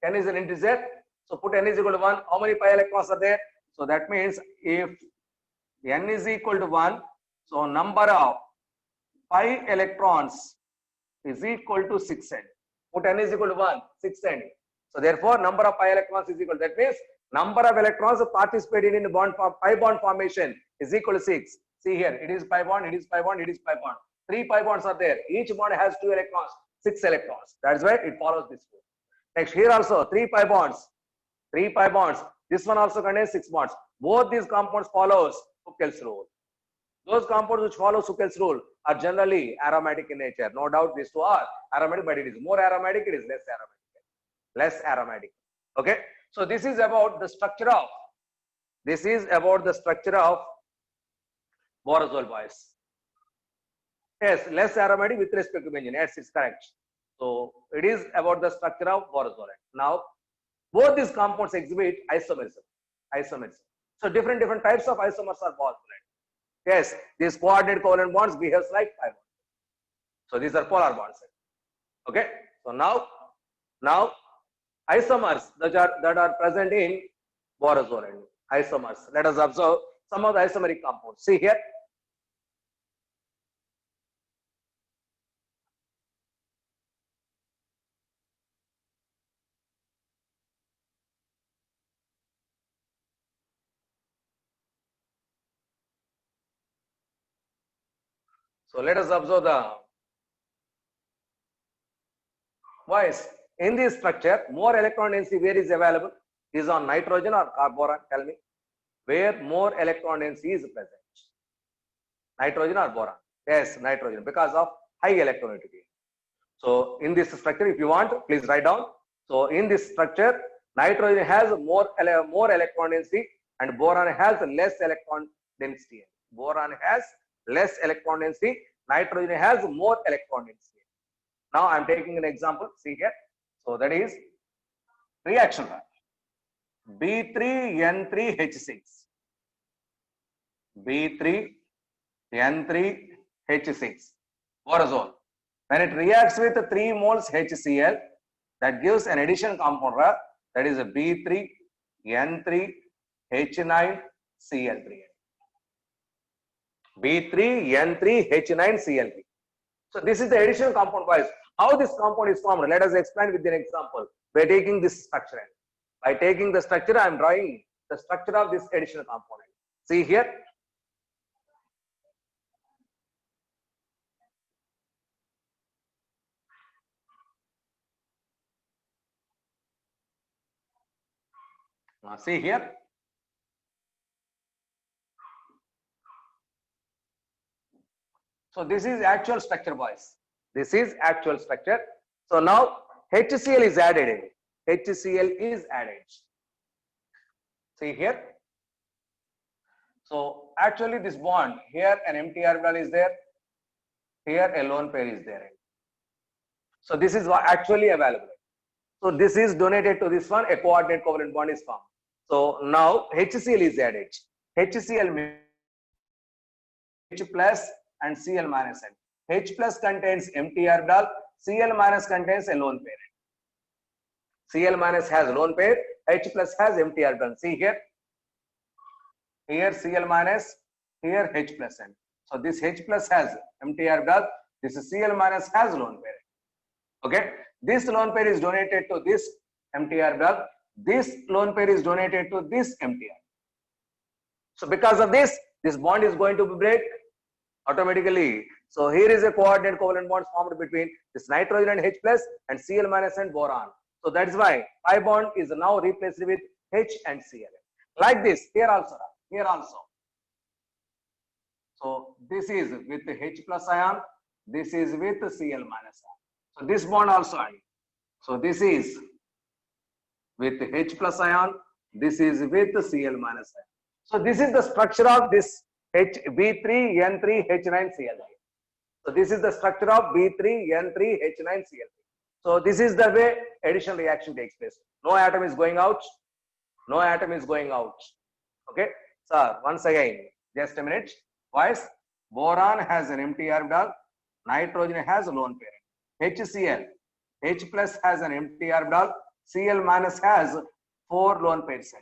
A: N is an integer. So put n is equal to 1. How many pi electrons are there? So that means if n is equal to 1, so number of pi electrons is equal to 6n. Put n is equal to 1, 6n. So therefore, number of pi electrons is equal. That means number of electrons participating in bond pi bond formation is equal to 6. See here, it is pi bond, it is pi bond, it is pi bond. 3 pi bonds are there. Each bond has 2 electrons, 6 electrons. That's why it follows this rule. Next, here also 3 pi bonds. 3 pi bonds. This one also contains 6 bonds. Both these compounds follows Huckel's rule. Those compounds which follow Huckel's rule are generally aromatic in nature. No doubt these two are aromatic, but it is more aromatic, it is less aromatic. Less aromatic. Okay. So this is about the structure of, borazole, boys. Yes, less aromatic with respect to benzene. Yes, it's correct. So it is about the structure of borazole. Now, both these compounds exhibit isomerism. So different types of isomers are possible. Yes, these coordinate covalent bonds behaves like pi bonds. So these are polar bonds. Okay. So now isomers that are present in borazole. Isomers. Let us observe some of the isomeric compounds. See here. So let us observe the boys. In this structure, more electron density where is available? Is on nitrogen or boron? Tell me. Where more electron density is present? Nitrogen or boron? Yes, nitrogen, because of high electronegativity. So in this structure, if you want, please write down. So in this structure, nitrogen has more electron density and boron has less electron density. Boron has less electron density. Nitrogen has more electron density. Now I am taking an example. See here. So that is reaction. B3N3H6. B3N3H6. Borazole. When it reacts with 3 moles HCl, that gives an addition compound, that is a B3N3H9Cl3. B3N3H9Cl3. So this is the additional compound wise. How this compound is formed? Let us explain with an example. By taking this structure. By taking the structure, I am drawing the structure of this additional component. See here. See here. So this is actual structure, boys. This is actual structure. So now HCl is added. HCl is added. See here. So actually this bond here an empty orbital is there. Here a lone pair is there. So this is what actually available. So this is donated to this one. A coordinate covalent bond is formed. So now HCl is added. HCl means H plus and Cl minus n. H plus contains empty orbital. Cl minus contains a lone pair. Cl minus has lone pair. H plus has empty orbital. See here. Here Cl minus. Here H plus n. So this H plus has empty orbital. This Cl minus has lone pair. Okay. This lone pair is donated to this empty orbital. This lone pair is donated to this empty orbital. So because of this bond is going to break automatically. So here is a coordinate covalent bond formed between this nitrogen and H plus and Cl minus and boron. So that's why pi bond is now replaced with H and Cl. Like this, here also, here also. So this is with H plus ion, this is with Cl minus ion. So this bond also I. So this is with H plus ion, this is with Cl minus ion. So this is the structure of this B3N3H9Cl3. So this is the structure of B3N3H9Cl3. So this is the way addition reaction takes place. No atom is going out. No atom is going out. Okay. So once again, just a minute. Twice, boron has an empty orbital. Nitrogen has a lone parent. HCl. H plus has an empty orbital. Cl minus has 4 lone pairs.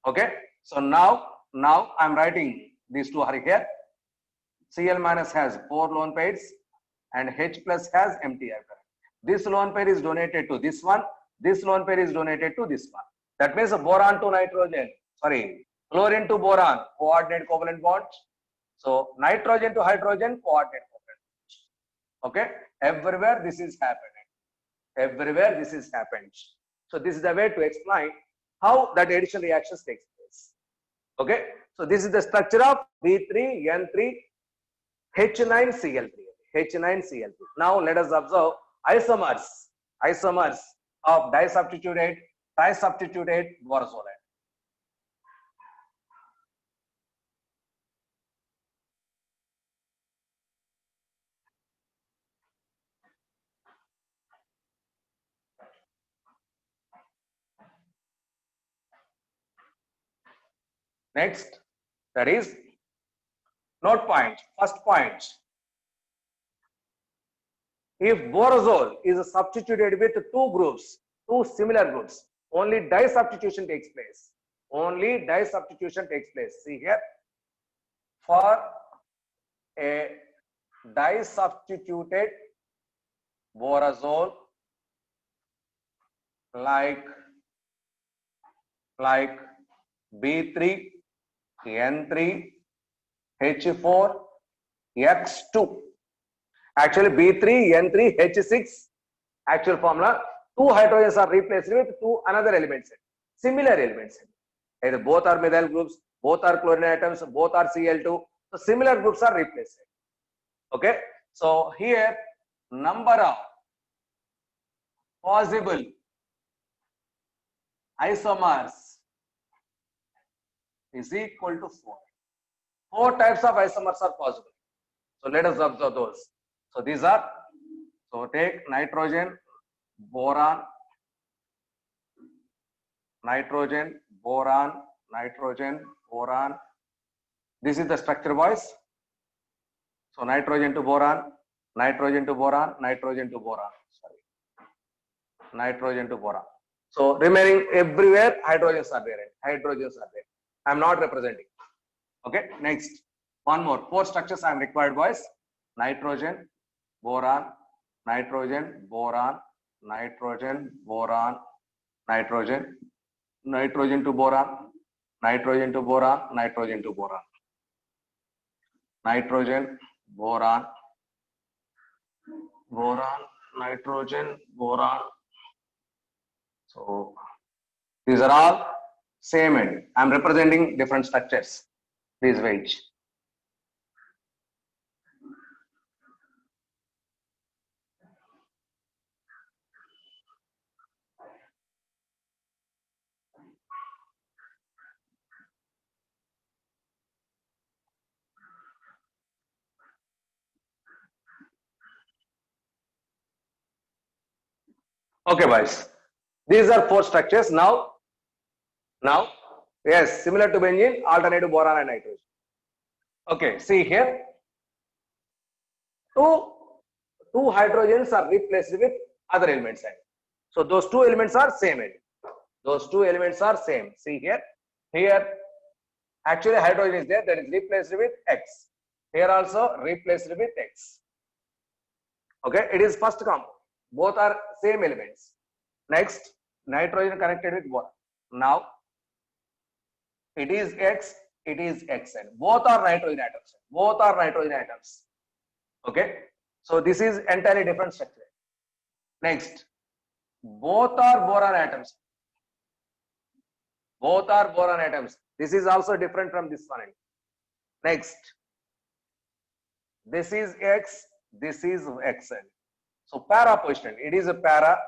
A: Okay. So now I'm writing these two are here. Cl minus has 4 lone pairs and H plus has empty orbital. This lone pair is donated to this one. This lone pair is donated to this one. That means boron to nitrogen. Sorry, chlorine to boron, coordinate covalent bond. So nitrogen to hydrogen, coordinate covalent bond. Okay, everywhere this is happening. Everywhere this is happened. So this is the way to explain how that addition reactions takes place. Okay, so this is the structure of B3N3H9Cl3. H9Cl3. Now let us observe isomers of disubstituted, trisubstituted borazolate. Next, that is note point, first point. If borazole is substituted with two groups, two similar groups, only disubstitution takes place. Only disubstitution takes place. See here, for a disubstituted borazole like B3N3H4X2. Actually, B3N3H6 actual formula. Two hydrogens are replaced with two another elements, similar elements. Either both are methyl groups, both are chlorine atoms, both are Cl2. So similar groups are replaced. Okay. So here number of possible isomers is equal to 4. 4 types of isomers are possible. So let us observe those. So these are, so take nitrogen, boron, nitrogen, boron, nitrogen, boron. This is the structure, boys. So nitrogen to boron, nitrogen to boron, nitrogen to boron. Sorry, nitrogen to boron. So remaining everywhere hydrogens are there. Hydrogens are there. I am not representing. Okay. Next, one more. 4 structures I am required, boys. Nitrogen, boron, nitrogen, boron, nitrogen, boron, nitrogen, nitrogen to boron, nitrogen to boron, nitrogen to boron, nitrogen, boron, boron, nitrogen, boron. So these are all same end. I am representing different structures. Please wait. Okay, boys. These are 4 structures. Now, yes, similar to benzene, alternative boron and nitrogen. Okay, see here. Two hydrogens are replaced with other elements. So those 2 elements are same. Those 2 elements are same. See here. Here, actually hydrogen is there, that is replaced with X. Here also replaced with X. Okay, it is first compound. Both are same elements. Next, nitrogen connected with boron. Now, it is X, it is Xn. Both are nitrogen atoms. Both are nitrogen atoms. Okay. So this is entirely different structure. Next, both are boron atoms. Both are boron atoms. This is also different from this one. Next, this is X, this is Xn. So para position, it is a para,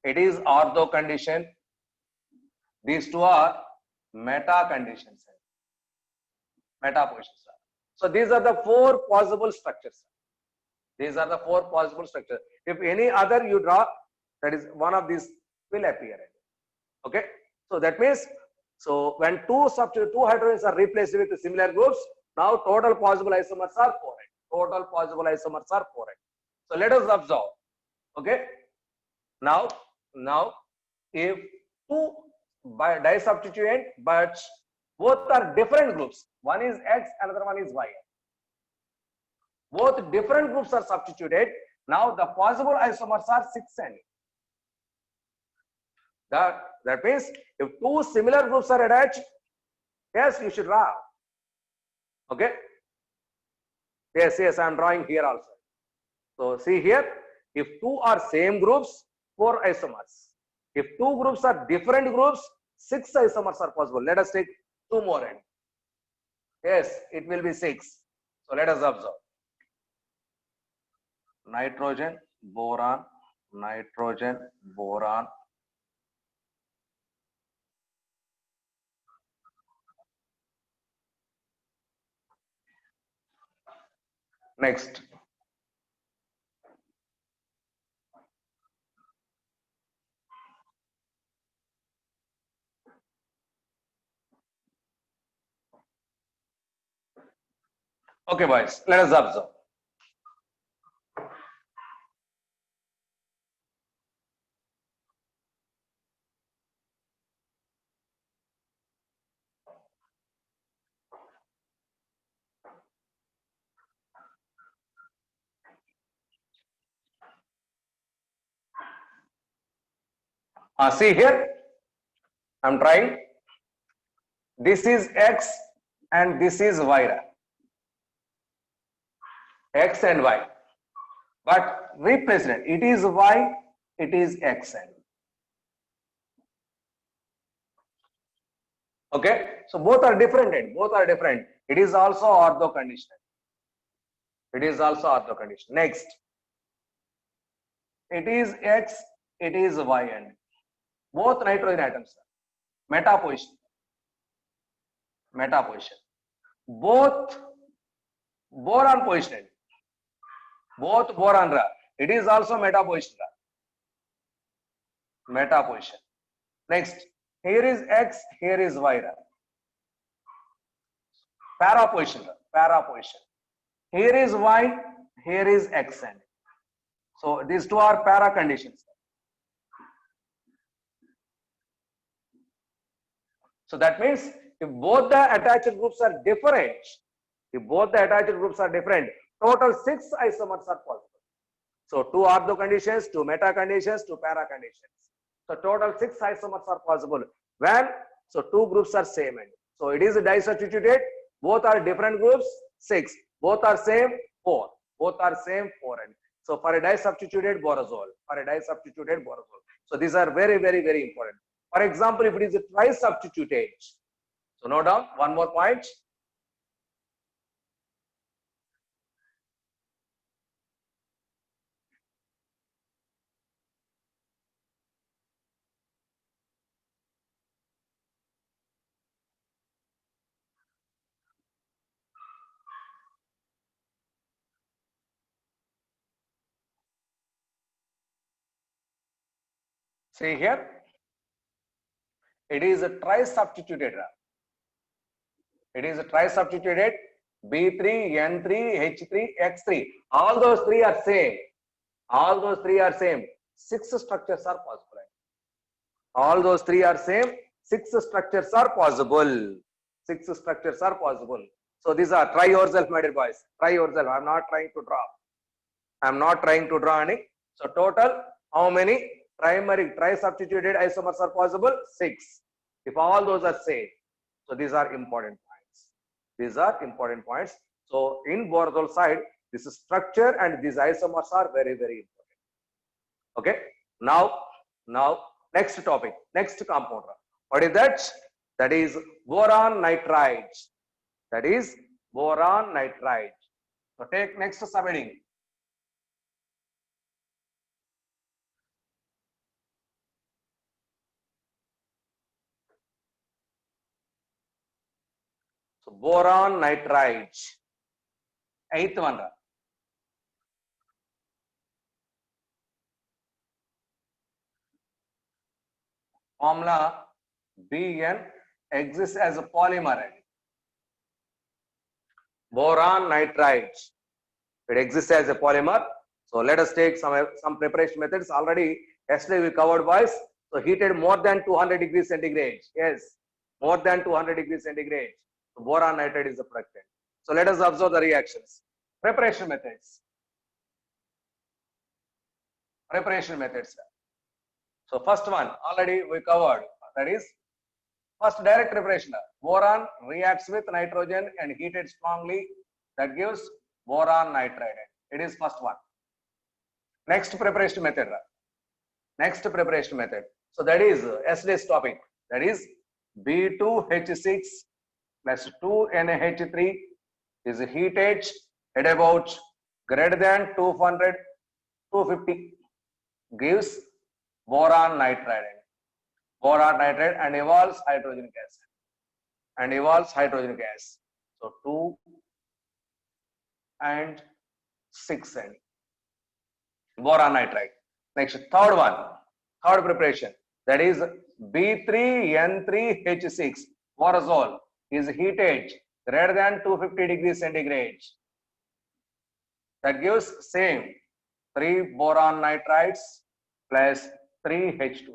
A: it is ortho condition. These two are meta conditions. Meta positions. So these are the four possible structures. These are the four possible structures. If any other you draw, that is one of these will appear. Okay. So that means, so when two hydrogens are replaced with similar groups, now total possible isomers are 4. Total possible isomers are 4. So let us observe. Okay. Now if two by disubstituent, but both are different groups. One is X, another one is Y. Both different groups are substituted. Now the possible isomers are 6 and 8. That means if two similar groups are attached, yes, you should draw. Okay. Yes, I am drawing here also. So see here, if two are same groups, 4 isomers. If two groups are different groups, 6 isomers are possible. Let us take two more end. Yes, it will be 6. So let us observe. Nitrogen, boron, nitrogen, boron. Next. Okay, boys, let us observe. See here, I'm trying. This is X and this is Y. X and Y. But replacement, it is Y, it is Xn. Okay, so both are different. Both are different. It is also ortho condition. It is also ortho condition. Next, it is X, it is Yn. Both nitrogen atoms. Meta position. Meta position. Both boron position. Both boron. It is also meta position. Meta position. Next, here is X, here is Y. Para position. Para position. Here is Y, here is Xn. So these two are para conditions. So that means if both the attached groups are different, total 6 isomers are possible. So 2 ortho conditions, 2 meta conditions, 2 para conditions. So total 6 isomers are possible when so 2 groups are same end. So it is disubstituted. Both are different groups, 6. Both are same, 4. Both are same, 4 end. So for a disubstituted borazole, So these are very important. For example, if it is a trisubstituted, so note down one more point. See here, it is a trisubstituted. It is a trisubstituted B3, N3, H3, X3. All those three are same. 6 structures are possible. All those three are same. 6 structures are possible. So these are, try yourself, my dear boys. Try yourself. I'm not trying to draw any. So total, how many primary trisubstituted isomers are possible? 6. If all those are same. So these are important points. So in borazole side, this structure and these isomers are very, very important. Okay. Now next topic, next compound. What is that? That is boron nitride. That is boron nitride. So take next subheading. So boron nitride. Eighth one. Formula Bn exists as a polymer. Boron nitride. It exists as a polymer. So let us take some preparation methods. Already yesterday we covered, boys. So heated more than 200 degrees centigrade. Yes, more than 200 degrees centigrade. So boron nitride is the product. So let us observe the reactions. Preparation methods. Preparation methods. So first one already we covered. That is first direct preparation. Boron reacts with nitrogen and heated strongly. That gives boron nitride. It is first one. Next preparation method. Next preparation method. So that is yesterday's topic. That is B2H6 plus 2NH3 is heated at about greater than 200, 250 gives boron nitride. Boron nitride and evolves hydrogen gas. And evolves hydrogen gas. So 2 and 6 and boron nitride. Next, third one, third preparation, that is B3N3H6 borazole is heated greater than 250 degrees centigrade. That gives same 3 boron nitrides plus 3H2.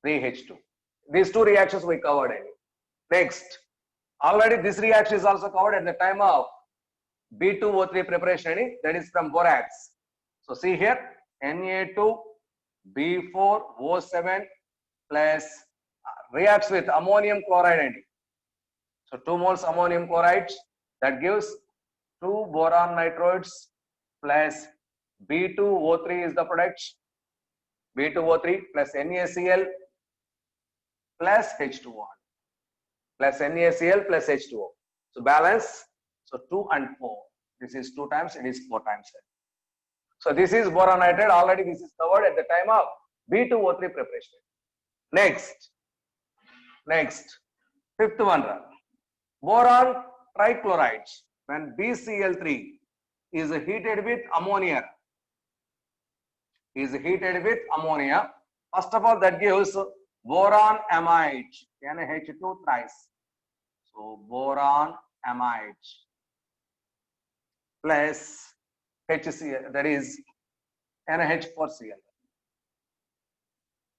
A: 3H2. These two reactions we covered. Next, already this reaction is also covered at the time of B2O3 preparation, that is from borax. So see here, Na2B4O7 plus reacts with ammonium chloride. So 2 moles ammonium chloride, that gives 2 boron nitroids plus B2O3 is the product. B2O3 plus NaCl plus H2O plus NaCl plus H2O. So balance. So 2 and 4. This is 2 times, it is 4 times. So this is boron nitride. Already this is covered at the time of B2O3 preparation. Next, fifth one, boron trichloride. When BCl3 is heated with ammonia, first of all that gives boron amide, NH2 thrice. So boron amide plus HCl, that is NH4Cl.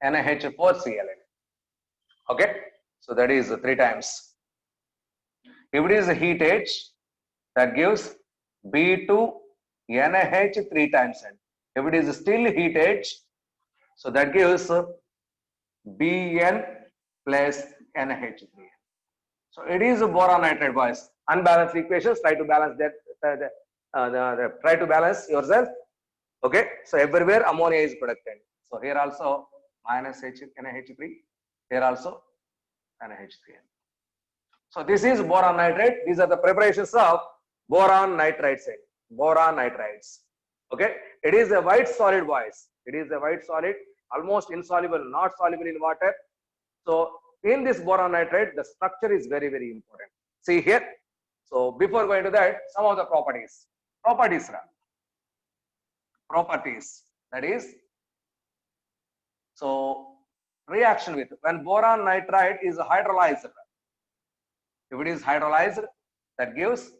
A: NH4Cl. Okay, so that is 3 times. If it is heated, that gives B2NH 3 times. If it is still heated, so that gives Bn plus NH3. So it is boron nitride, boys. Unbalanced equations. Try to balance that. Try to balance yourself. Okay. So everywhere ammonia is produced. So here also minus NH3. Here also NH3. So this is boron nitride. These are the preparations of boron nitrides. Boron nitrides. Okay. It is a white solid, boys. It is a white solid, almost insoluble, not soluble in water. So in this boron nitride, the structure is very, very important. See here. So before going to that, some of the properties. Properties. That is, so reaction with when boron nitride is hydrolyzed. If it is hydrolyzed, that gives,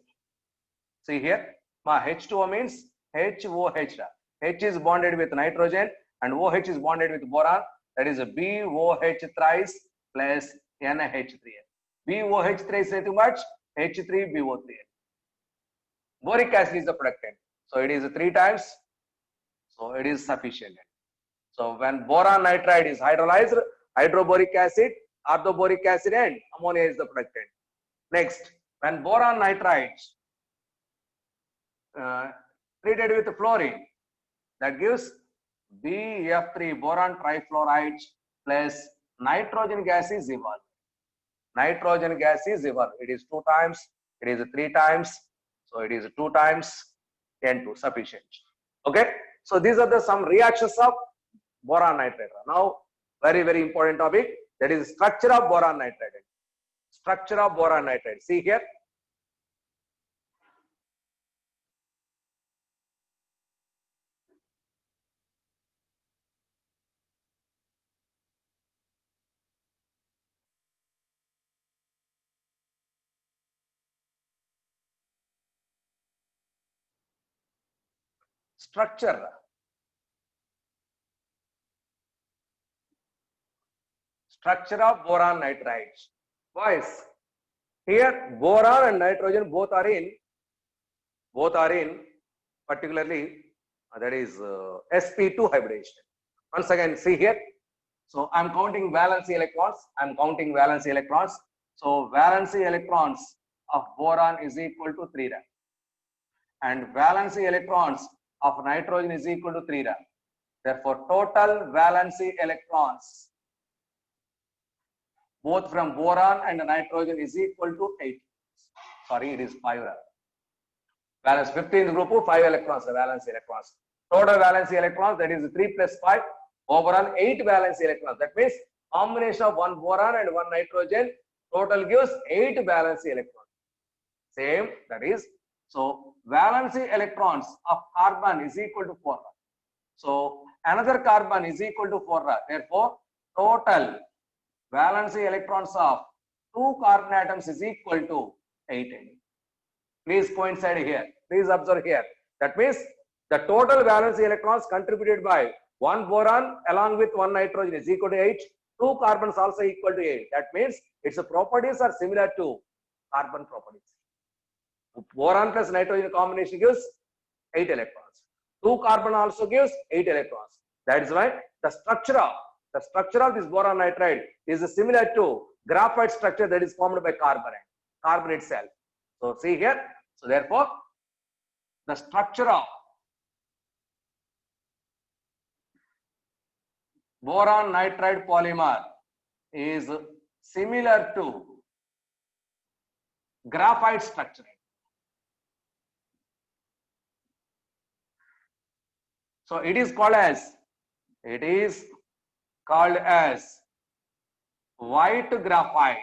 A: see here, H2O means HOH. H is bonded with nitrogen and OH is bonded with boron. That is a BOH thrice plus NH3. BOH thrice is too much, H3BO3. Boric acid is the product. So it is 3 times. So it is sufficient. So when boron nitride is hydrolyzed, hydroboric acid, orthoboric acid and ammonia is the product. Next, when boron nitride treated with fluorine. That gives BF3 boron trifluoride plus nitrogen gas is evolved. Nitrogen gas is evolved. It is 2 times, it is 3 times, so it is 2 times N2 sufficient. Okay, so these are the some reactions of boron nitride. Now, very important topic, that is structure of boron nitride. Structure of boron nitride. See here. Structure. Structure of boron nitride. Boys, here boron and nitrogen both are in particularly that is sp2 hybridization. Once again, see here. So I'm counting valency electrons. So valency electrons of boron is equal to 3 rad, and valency electrons of nitrogen is equal to 3 rad. Therefore, total valency electrons both from boron and nitrogen is equal to 8. Sorry, it is 5 rad. Valence 15th group, 5 electrons, the valence electrons. Total valence electrons, that is 3 plus 5, overall 8 valence electrons. That means combination of 1 boron and 1 nitrogen, total gives 8 valence electrons. Same, that is, so valency electrons of carbon is equal to 4 rad. So another carbon is equal to 4 rad. Therefore, total valency electrons of 2 carbon atoms is equal to 8. Please coincide here. Please observe here. That means the total valence electrons contributed by 1 boron along with 1 nitrogen is equal to 8. 2 carbons also equal to 8. That means its properties are similar to carbon properties. Boron plus nitrogen combination gives 8 electrons. 2 carbon also gives 8 electrons. That is why the structure of this boron nitride is similar to graphite structure that is formed by carbon itself. So see here. So therefore, the structure of boron nitride polymer is similar to graphite structure. So it is called as white graphite.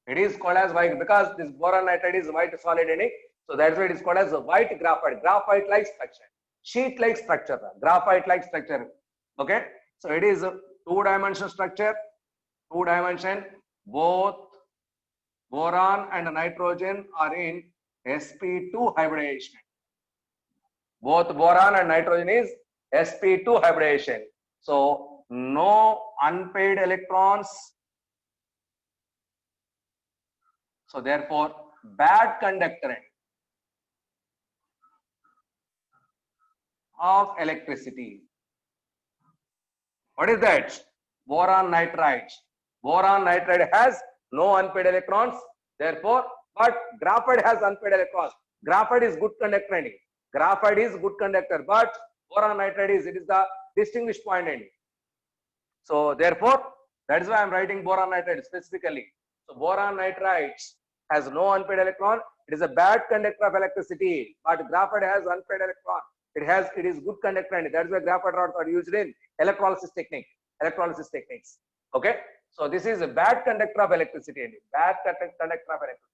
A: It is called as white because this boron nitride is white solid in it. So that's why it is called as a white graphite. Graphite-like structure, sheet-like structure, graphite-like structure. Okay. So it is a 2-dimensional structure. 2-dimension. Both boron and nitrogen are in sp2 hybridization. Both boron and nitrogen is sp2 hybridization. So no unpaired electrons. So therefore, bad conductor of electricity. What is that? Boron nitride. Boron nitride has no unpaired electrons. Therefore, but graphite has unpaired electrons. Graphite is good conductor. Graphite is good conductor, but boron nitride is the distinguished point. So therefore, that is why I am writing boron nitride specifically. So boron nitride has no unpaired electron. It is a bad conductor of electricity, but graphite has unpaired electron. It is good conductor, and that is why graphite rods are used in electrolysis techniques. Okay, so this is a bad conductor of electricity. Bad conductor of electricity.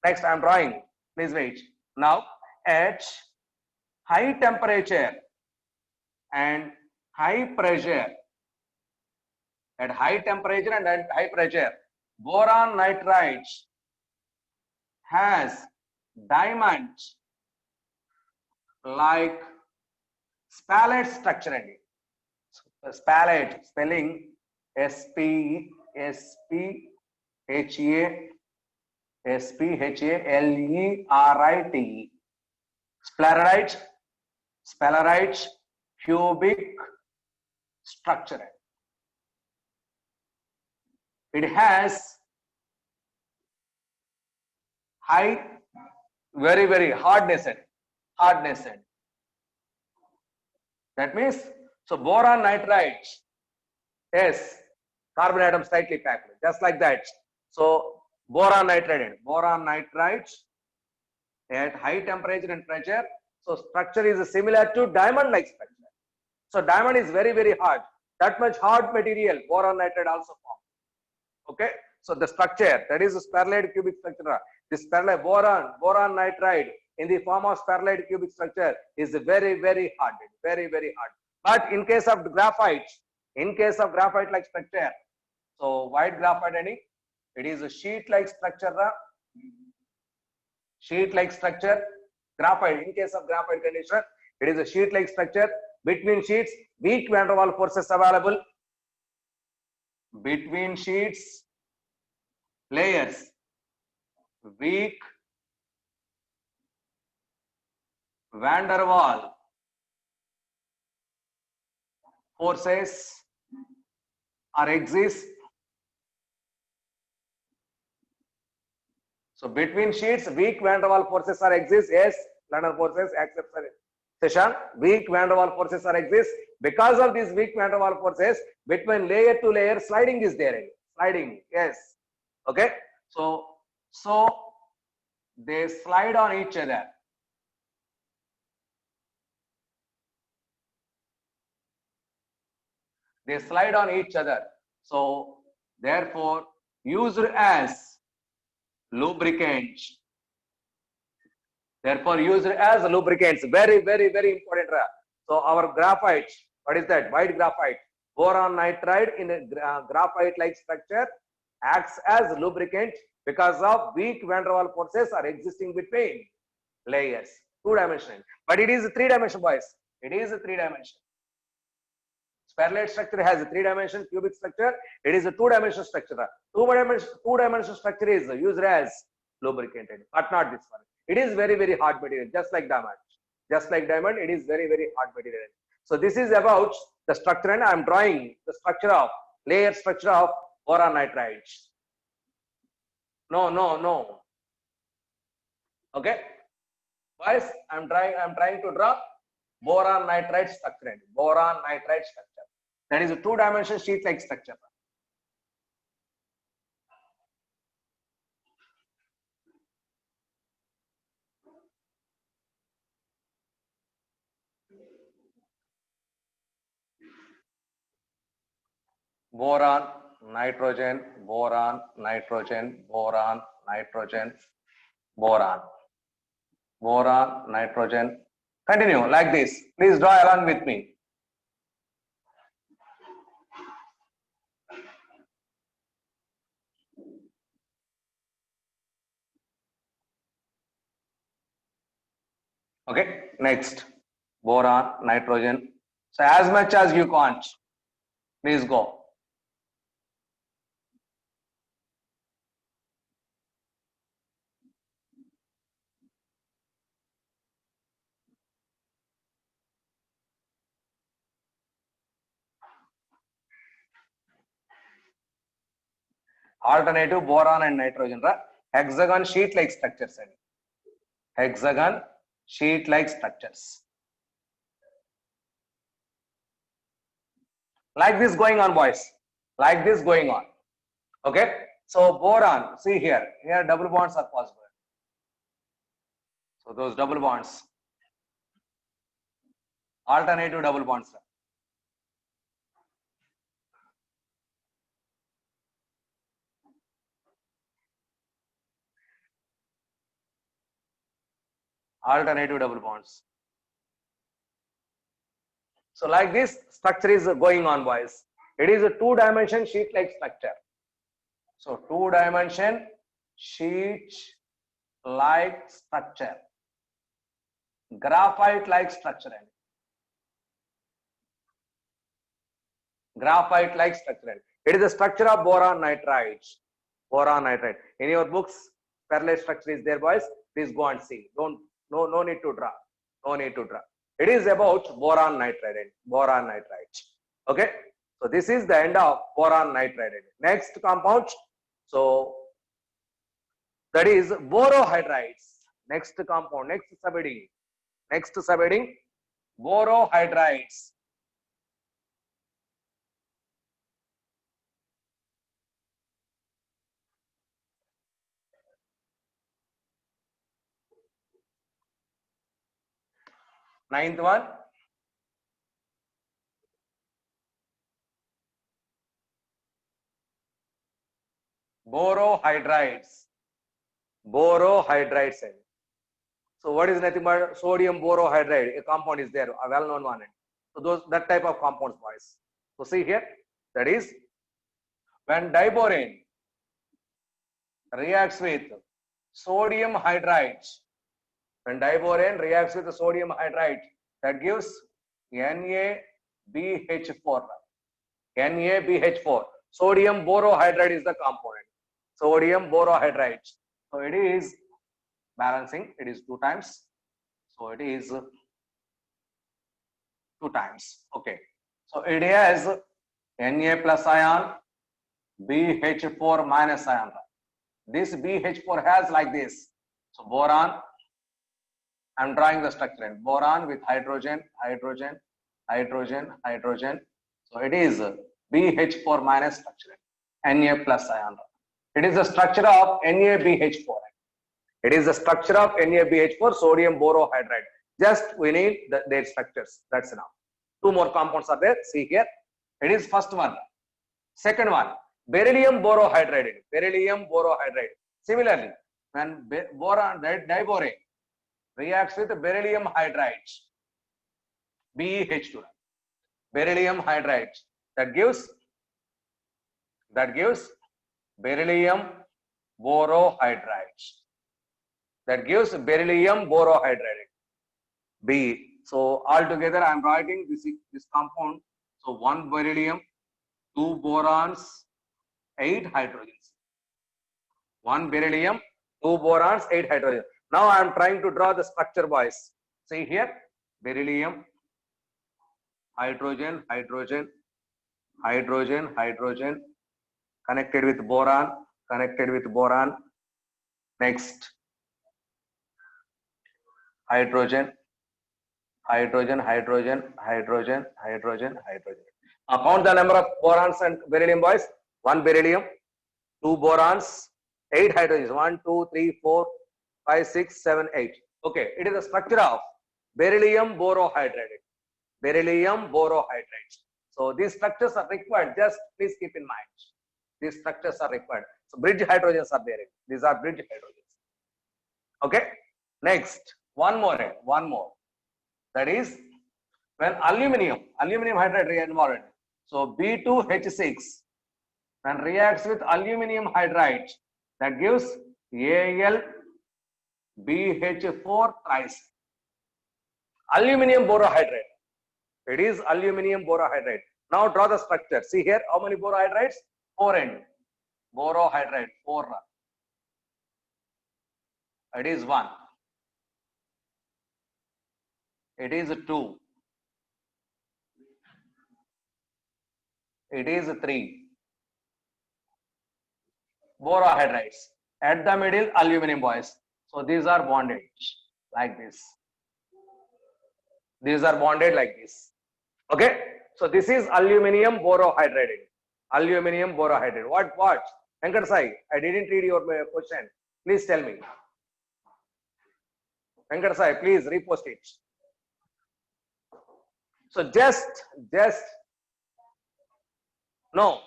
A: Next, I am drawing. Please wait. Now, at high temperature and high pressure, boron nitride has diamond like spallate structure. Spallate spelling S-P-H-A-L-E-T-E, sphalerite cubic structure. It has high, very hardness. That means, so boron nitride, yes, carbon atom slightly packed, just like that. So boron nitride at high temperature and pressure. So structure is similar to diamond-like structure. So diamond is very hard. That much hard material, boron nitride also forms. Okay. So the structure, that is spheroid cubic structure. This boron nitride in the form of spheroid cubic structure is very hard, very hard. But in case of graphite like structure, so white graphite, it is a sheet-like structure. Sheet-like structure, graphite. In case of graphite condition, it is a sheet-like structure. Between sheets, weak van der Waals forces available. Between sheets, layers, weak van der Waals forces are exist. So between sheets, weak van der Waals forces are exist. Yes, London forces accept session. Weak van der Waals forces are exist. Because of these weak van der Waals forces, between layer to layer, sliding is there. Sliding, yes. Okay. So they slide on each other. They slide on each other. So therefore, used as lubricants. Therefore, used as lubricants. Very important. So our graphite, what is that? White graphite, boron nitride in a graphite-like structure acts as lubricant because of weak van der Waals forces are existing between layers. 2-dimensional. But it is a 3-dimension, boys. It is a 3-dimension. Spheroid structure has a 3-dimension cubic structure. It is a 2-dimensional structure. 2-dimensional structure is used as lubricated, but not this one. It is very hard material, just like diamond. Just like diamond, it is very hard material. So this is about the structure, and I am drawing the structure of layer structure of boron nitride. No. Okay, boys, I'm trying to draw boron nitride structure. Boron nitride structure. That is a 2-dimensional sheet-like structure. Boron, nitrogen, boron, nitrogen, boron, nitrogen, boron, boron, nitrogen. Continue like this. Please draw along with me. Okay, next. Boron, nitrogen. So as much as you can't, please go. Alternative boron and nitrogen, hexagon sheet-like structures. Hexagon sheet-like structures. Like this going on, boys. Like this going on. Okay. So boron, see here double bonds are possible. So those double bonds, alternative double bonds. Alternative double bonds. So like this structure is going on, boys. It is a 2-dimension sheet-like structure. So 2-dimension sheet-like structure. Graphite-like structure. Graphite-like structure. It is the structure of boron nitride. Boron nitride. In your books, parallel structure is there, boys. Please go and see. No need to draw. No need to draw. It is about boron nitride. Boron nitride. Okay. So this is the end of boron nitride. Next compound, so that is borohydrides. Next compound, next subheading, borohydrides. Ninth one, borohydrides. Borohydrides. So what is nothing but sodium borohydride? A compound is there, a well-known one. So that type of compounds, boys. So see here, that is when diborane reacts with sodium hydride. When diborane reacts with the sodium hydride, that gives NaBH4. NaBH4. Sodium borohydride is the component. Sodium borohydride. So it is balancing. It is 2 times. So it is 2 times. Okay. So it has Na plus ion, BH4 minus ion. This BH4 has like this. So boron, I'm drawing the structure. Boron with hydrogen, hydrogen, hydrogen, hydrogen. So it is BH4 minus structure. Na plus ion. It is the structure of NaBH4. It is the structure of NaBH4, sodium borohydride. Just we need their structures. That's enough. 2 more compounds are there. See here. It is first one. Second one, beryllium borohydride. Beryllium borohydride. Similarly, when boron diborane reacts with beryllium hydride, BeH2, beryllium hydride, that gives beryllium borohydride. That gives beryllium borohydride. B. So altogether, I am writing this compound. So 1 beryllium, 2 borons, 8 hydrogens. 1 beryllium, 2 borons, 8 hydrogens. Now I am trying to draw the structure, boys. See here, beryllium, hydrogen, hydrogen, hydrogen, hydrogen, connected with boron, connected with boron. Next, hydrogen, hydrogen, hydrogen, hydrogen, hydrogen, hydrogen. Now count the number of borons and beryllium, boys. 1 beryllium, 2 borons, 8 hydrogens. 1, 2, 3, 4, 5, 6, 7, 8. Okay, it is the structure of beryllium borohydride. Beryllium borohydride. So these structures are required. Just please keep in mind. These structures are required. So bridge hydrogens are there. These are bridge hydrogens. Okay. Next, one more. That is when aluminum hydride is involved. So B2H6 when reacts with aluminum hydride, that gives AlBH4 thrice. Aluminum borohydride. It is aluminum borohydride. Now draw the structure. See here, how many borohydrides? 4 end. Borohydride, 4. It is 1. It is 2. It is 3. Borohydrides. At the middle, aluminum, boys. So these are bonded like this. These are bonded like this. Okay. So this is aluminum borohydride. Aluminum borohydride. What? Venkat Sai, I didn't read your question. Please tell me. Venkat Sai, please repost it. So just no.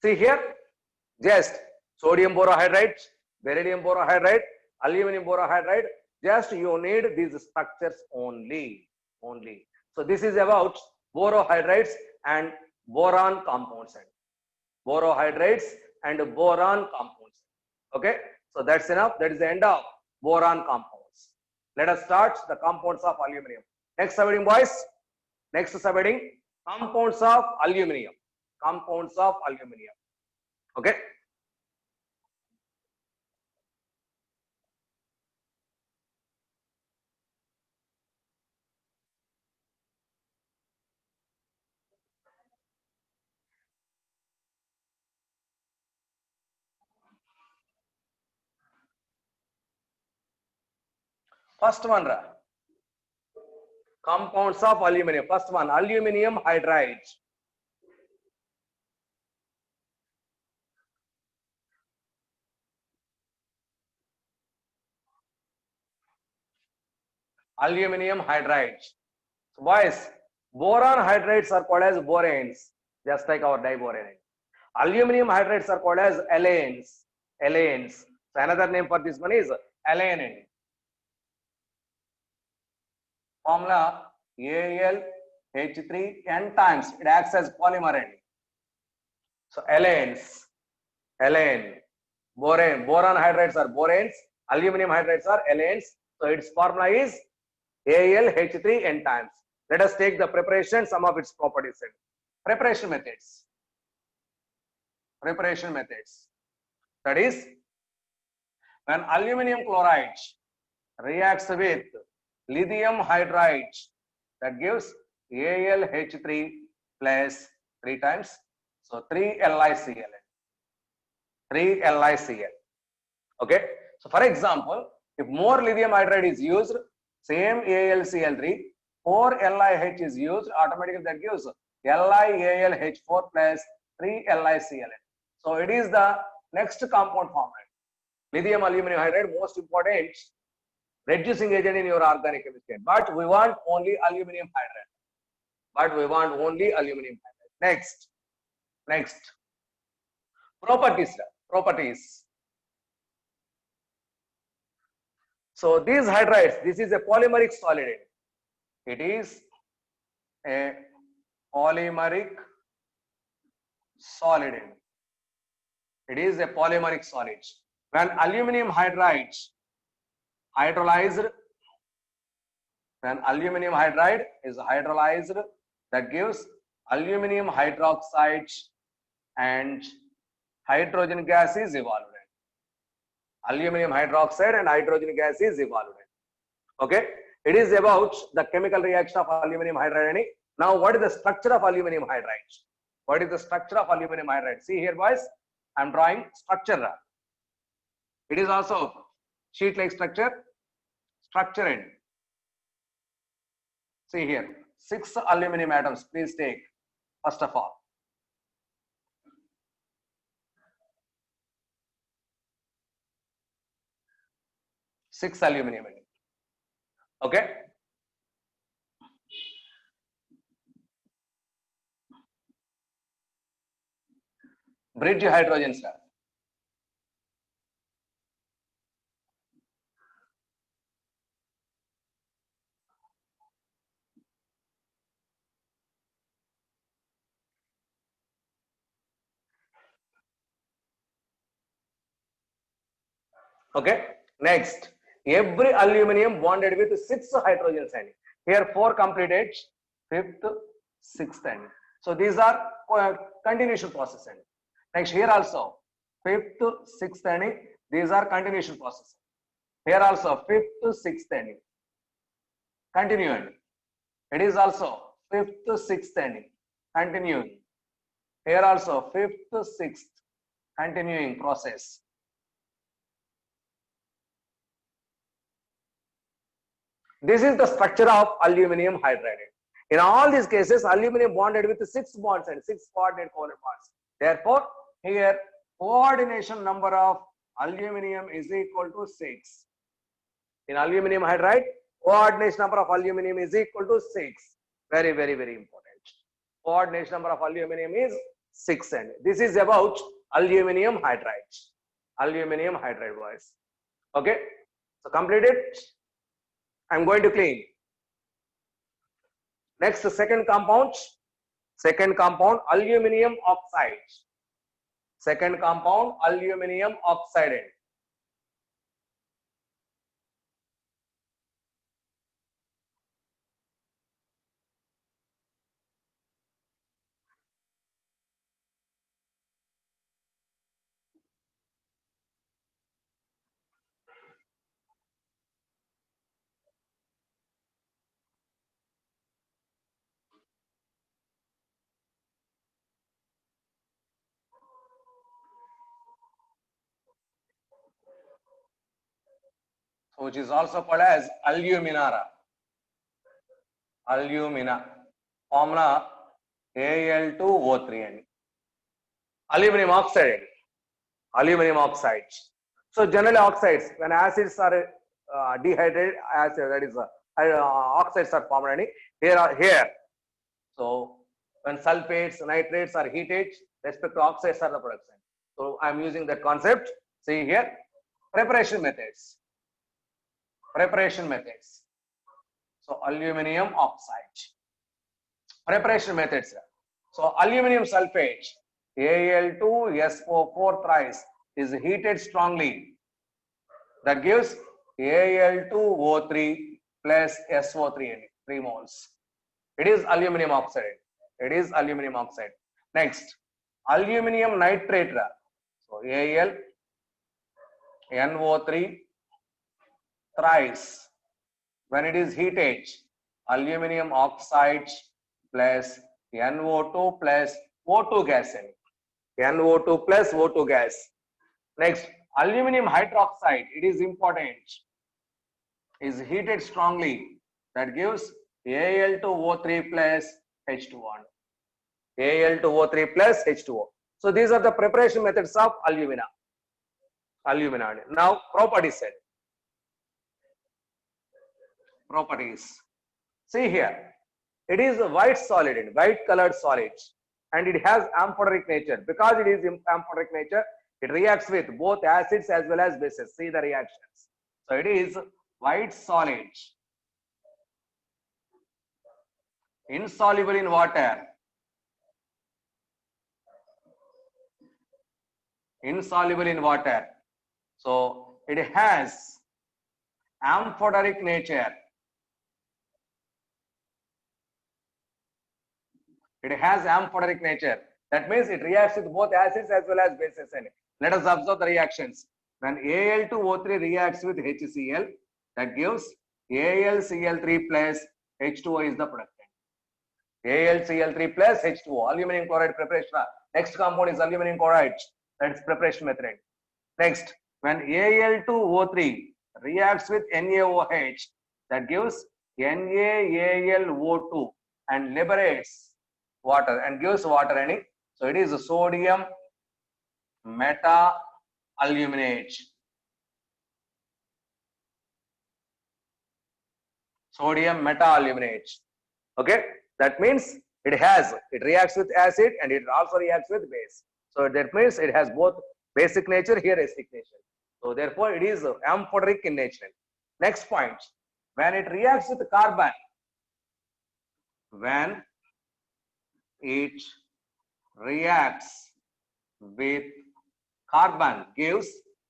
A: See here, just sodium borohydride, beryllium borohydride, aluminum borohydride. Just you need these structures only. So this is about borohydrides and boron compounds. Borohydrides and boron compounds. Okay, so that's enough. That is the end of boron compounds. Let us start the compounds of aluminum. Next subheading, boys. Next subheading, compounds of aluminum. Compounds of aluminum. Okay. First one, compounds of aluminum. First one, aluminum hydride. Aluminum hydride. So boys, boron hydrides are called as boranes, just like our diborane. Aluminum hydrides are called as alanes. Alanes. So another name for this one is alane. Formula AlH3 n times. It acts as polymer. So alanes, alane, boron hydrides are boranes, aluminum hydrides are alanes. So its formula is AlH3 n times. Let us take the preparation, some of its properties. Preparation methods. Preparation methods. That is, when aluminum chloride reacts with lithium hydride, that gives AlH3 plus 3 times. So 3LiCl. 3LiCl. Okay. So for example, if more lithium hydride is used, same AlCl3, 4LiH is used, automatically that gives LiAlH4 plus 3LiCl. So it is the next compound format. Lithium aluminum hydride, most important reducing agent in your organic chemistry. But we want only aluminum hydride. Next. Properties. So these hydrides, this is a polymeric solid. It is a polymeric solid. It is a polymeric solid. When aluminum hydride hydrolyzed, when aluminum hydride is hydrolyzed, that gives aluminum hydroxide and hydrogen gas is evolved. Aluminum hydroxide and hydrogen gas is evolved. Okay, it is about the chemical reaction of aluminum hydride. Now, what is the structure of aluminum hydride? What is the structure of aluminum hydride? See here, boys, I am drawing structure. It is also sheet-like structure. In. See here, 6 aluminum atoms. Please take first of all. Six aluminum. Okay. Bridge hydrogen, sir. Okay. Next, every aluminum bonded with 6 hydrogens. Here 4 completed, 5th, 6th. So these are continuation process. Next, here also 5th, 6th. These are continuation process. Here also 5th, 6th. Continuing. It is also 5th, 6th. Continuing. Here also 5th, 6th. Continuing process. This is the structure of aluminum hydride. In all these cases, aluminum bonded with 6 bonds and 6 coordinate covalent bonds. Therefore, here coordination number of aluminum is equal to 6. In aluminum hydride, coordination number of aluminum is equal to 6. Very, very, very important. Coordination number of aluminum is 6. And this is about aluminum hydride. Aluminum hydride, boys. Okay. So completed. I'm going to clean. Next, second compound, aluminum oxide. Second compound, aluminum oxide. which is also called as alumina. Alumina. Formula Al2O3 and aluminum oxide. Aluminum oxides. So generally oxides, when acids are dehydrated, acid, that is oxides are formed. And here. So when sulfates, nitrates are heated, respect to oxides are the production. So I am using that concept. See here, preparation methods. Preparation methods. So aluminum oxide. Preparation methods. So aluminum sulfate, Al2SO4 thrice is heated strongly. That gives Al2O3 plus SO3, 3 moles. It is aluminum oxide. It is aluminum oxide. Next, aluminum nitrate. So AlNO3 thrice. When it is heated, aluminum oxide plus NO2 plus O2 gas. NO2 plus O2 gas. Next, aluminum hydroxide. It is important. Is heated strongly. That gives Al2O3 plus H2O. Al2O3 plus H2O. So these are the preparation methods of alumina. Alumina. Now properties. Properties. See here. It is a white solid, white colored solid, and it has amphoteric nature. Because it is amphoteric nature, it reacts with both acids as well as bases. See the reactions. So it is white solid, insoluble in water, insoluble in water. So it has amphoteric nature. It has amphoteric nature. That means it reacts with both acids as well as bases. Let us observe the reactions. When Al2O3 reacts with HCl, that gives AlCl3 plus H2O is the product. AlCl3 plus H2O, aluminum chloride preparation. Next compound is aluminum chloride. That is preparation method. Next, when Al2O3 reacts with NaOH, that gives NaAlO2 and liberates water and gives water. So it is sodium meta-aluminate. Sodium meta-aluminate. Okay, that means it reacts with acid and it also reacts with base. So that means it has both basic nature, here acidic nature. So therefore it is amphoteric in nature. Next point, when it reacts with carbon, when it reacts with carbon, gives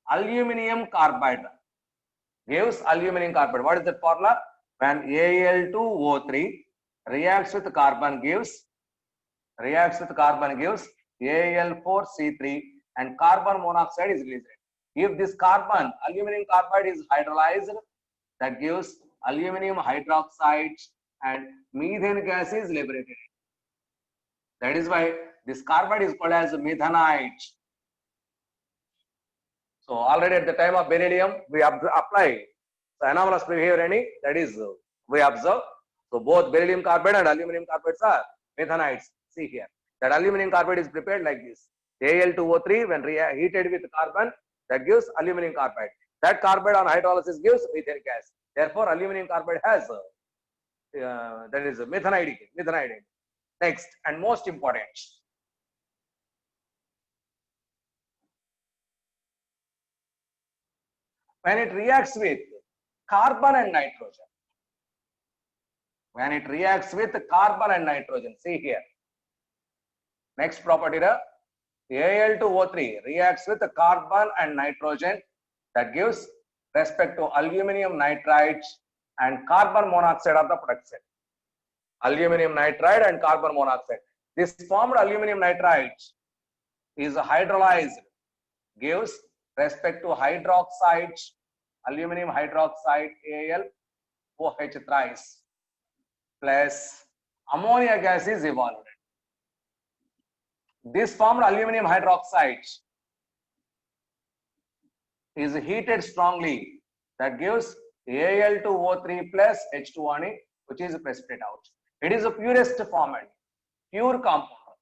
A: aluminum carbide. Gives aluminum carbide. What is that formula? When Al2O3 reacts with carbon gives Al4C3 and carbon monoxide is released. If this carbon, aluminum carbide is hydrolyzed, that gives aluminum hydroxide and methane gas is liberated. That is why this carbide is called as methanite. So already at the time of beryllium, we apply the anomalous behavior, that is we observe. So both beryllium carbide and aluminum carbides are methanites. See here, that aluminum carbide is prepared like this. Al2O3 when heated with carbon, that gives aluminum carbide. That carbide on hydrolysis gives methane gas. Therefore, aluminum carbide has that is methanide. Next and most important, when it reacts with carbon and nitrogen. When it reacts with carbon and nitrogen, see here. Next property, Al2O3 reacts with carbon and nitrogen, that gives respect to aluminum nitride and carbon monoxide of the production. Aluminum nitride and carbon monoxide. This formed aluminum nitride is hydrolyzed, gives respect to hydroxide, aluminum hydroxide AlOH thrice plus ammonia gas is evolved. This formed aluminum hydroxide is heated strongly, that gives Al2O3 plus H2O, which is precipitate out. It is the purest format, pure compound.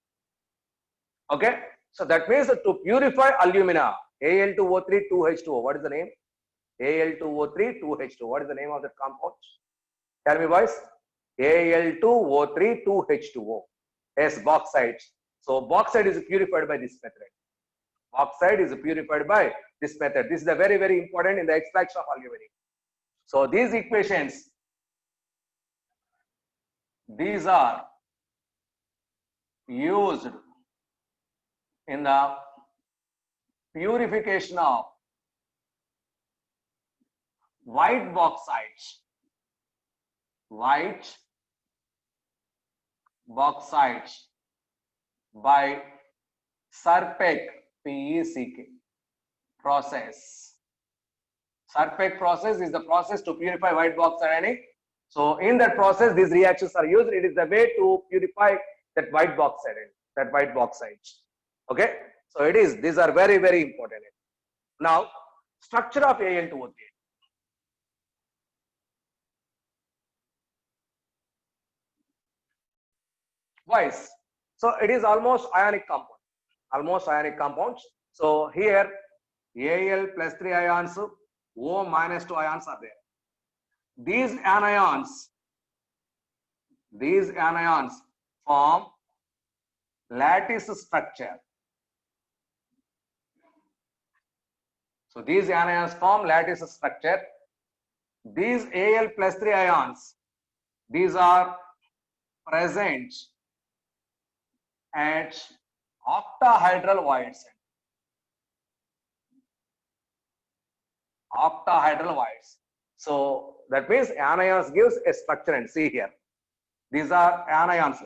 A: Okay, so that means to purify alumina, Al2O3 2H2O. What is the name? Al2O3 2H2O. What is the name of that compound? Tell me, boys. Al2O3 2H2O. Yes, bauxite. So bauxite is purified by this method. Bauxite is purified by this method. This is a very, very important in the extraction of aluminum. So these equations, these are used in the purification of white bauxite. White bauxite by Serpek PECK process. Serpek process is the process to purify white bauxite. So in that process, these reactions are used. It is the way to purify that white bauxite. Okay, so it is. These are very, very important. Now, structure of Al2O3. Boys, so it is almost ionic compound. So here Al plus 3 ions, O minus 2 ions are there. These anions form lattice structure. So these anions form lattice structure. These Al plus 3 ions, these are present at octahedral voids. So that means anions gives a structure, and see here. These are anions.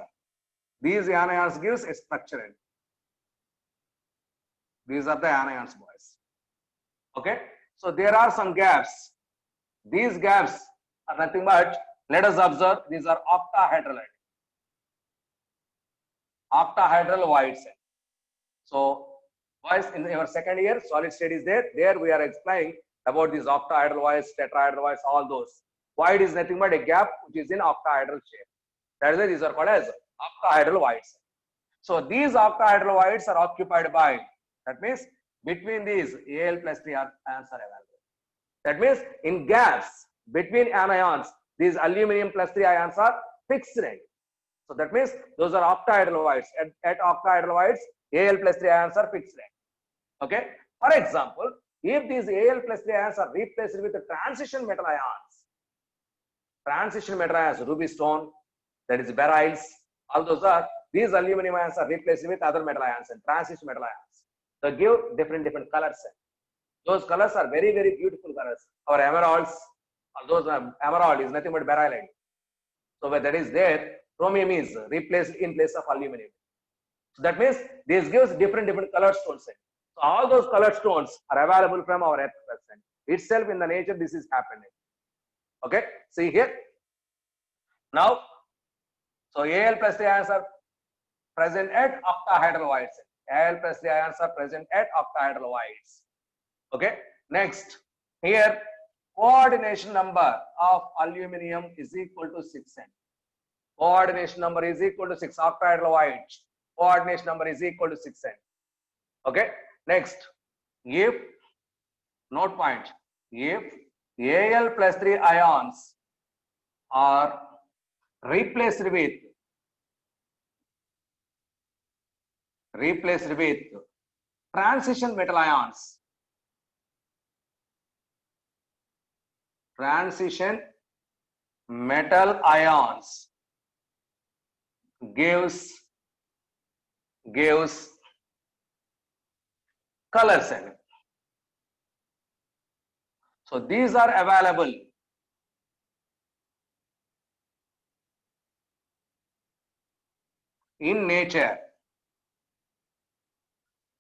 A: These anions gives a structure. These are the anions, boys. Okay. So there are some gaps. These gaps are nothing but, let us observe, these are octahedral voids. So boys, in your second year solid state is there we are explaining about these octahedral voids, tetrahedral voids, all those. Void is nothing but a gap which is in octahedral shape. That is why these are called as octahedral voids. So these octahedral voids are occupied by, that means between these Al plus 3 ions are available. That means in gaps between anions, these aluminum plus 3 ions are fixed. So that means those are octahedral voids. At octahedral voids, Al plus 3 ions are fixed. Okay. For example, if these Al plus 3 ions are replaced with the transition metal ions, ruby stone, that is beryls, all those are, these aluminum ions are replaced with other metal ions and transition metal ions. They give different colors. Those colors are very, very beautiful colors. Our emeralds, those emerald is nothing but beryl. So where that is there, chromium is replaced in place of aluminum. So that means this gives different color stones. So all those color stones are available from our earth present itself. In the nature, this is happening. Okay, see here. Now, so Al plus 3 ions are present at octahedral voids. Al plus 3 ions are present at octahedral voids. Okay, next here, coordination number of aluminum is equal to 6. Coordination number is equal to 6. Octahedral voids, coordination number is equal to 6. Okay, next, if, note point, if Al plus 3 ions are replaced with transition metal ions, gives colors. So these are available in nature.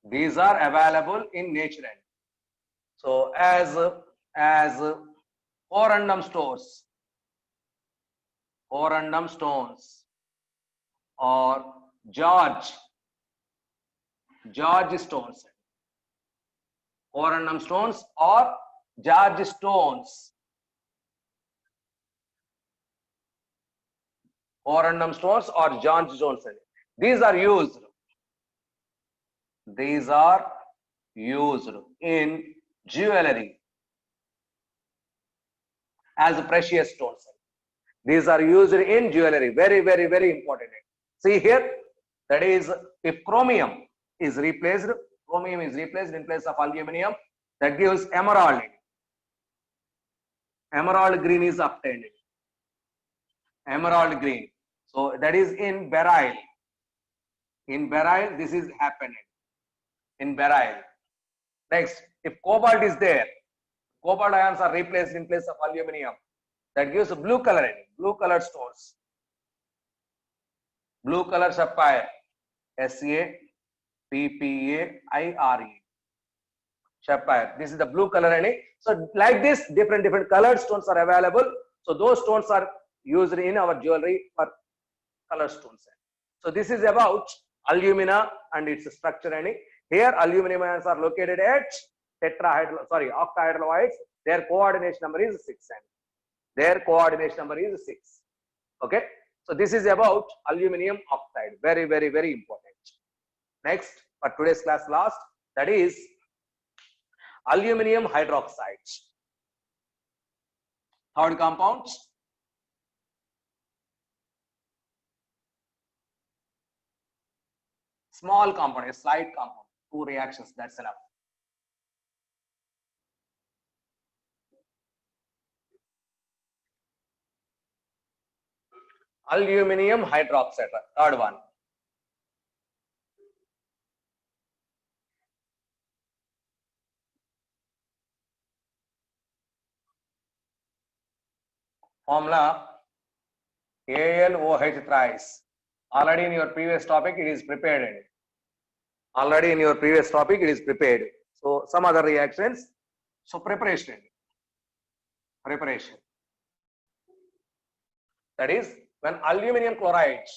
A: These are available in nature. So as corundum stones or George stones, corundum stones or George stones, corundum stones or George stones. These are used. These are used in jewelry as precious stones. These are used in jewelry. Very, very, very important. See here, that is, if chromium is replaced in place of aluminum, that gives emerald. Emerald green is obtained. Emerald green. So that is in beryl. In beryl, this is happening. In beryl. Next, if cobalt is there, cobalt ions are replaced in place of aluminum. That gives a blue color, blue colored stones. Blue color sapphire, SaPPAIRE. Sapphire. This is the blue color. So like this, different colored stones are available. So those stones are used in our jewelry for color stones. So this is about alumina and its structure. Here aluminum ions are located at octahedral voids. Their coordination number is 6. Their coordination number is 6. Okay. So this is about aluminum oxide. Very, very, very important. Next, for today's class last, that is aluminum hydroxide. Third compound. Small compound, a slight compound. 2 reactions, that's enough. Aluminum hydroxide, third one. Formula AlOH thrice. Already in your previous topic it is prepared. Already in your previous topic it is prepared. So some other reactions. So preparation. That is, when aluminum chloride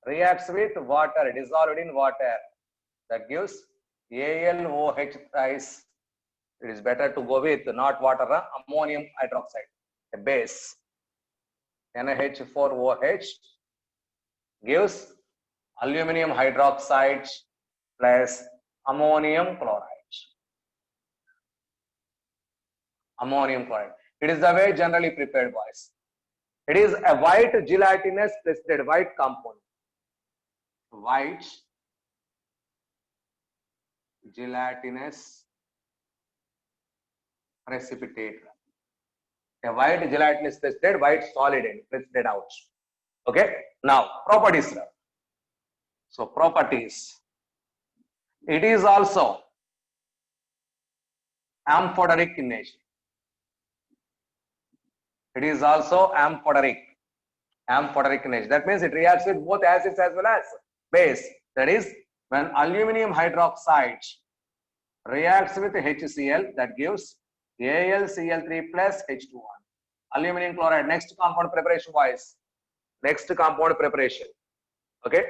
A: reacts with water dissolved in water, that gives AlOH thrice. It is better to go with not water, ammonium hydroxide, a base. NaH4OH gives aluminum hydroxide plus ammonium chloride. Ammonium chloride. It is the way generally prepared, boys. It is a white gelatinous precipitate, white compound. White gelatinous precipitate. A white gelatinous precipitate, white solid precipitate out. Okay. Now properties. So properties. It is also amphibolic in nature. It is also amphibolic in nature. That means it reacts with both acids as well as base. That is, when aluminum hydroxide reacts with HCl, that gives AlCl3 plus H2O. Aluminum chloride. Next compound preparation wise. Next compound preparation. Okay.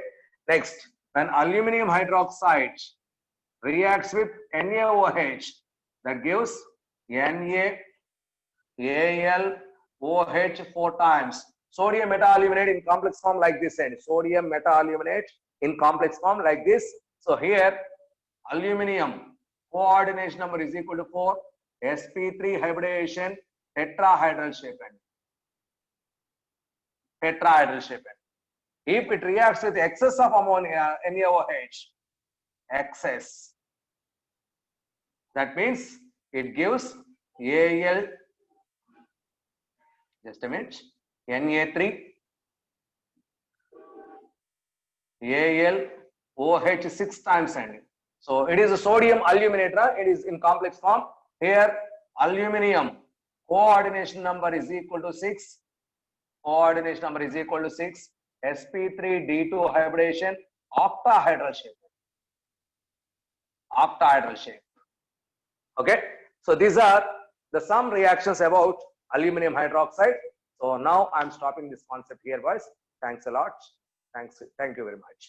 A: Next, when aluminum hydroxide reacts with NaOH, that gives NaAlOH 4 times. Sodium metaaluminate in complex form like this, and sodium metaaluminate in complex form like this. So here aluminum coordination number is equal to 4. sp3 hybridization, tetrahedral shape. Tetrahedral shape. If it reacts with excess of ammonia, NaOH, excess, that means it gives Al, just a minute, Na3, AlOH 6 times, and so it is a sodium aluminate. It is in complex form. Here aluminum coordination number is equal to 6. Coordination number is equal to 6. sp3d2 hybridization, octahedral shape. Octahedral shape. Okay. So these are the some reactions about aluminum hydroxide. So now I'm stopping this concept here, boys. Thanks a lot. Thank you very much.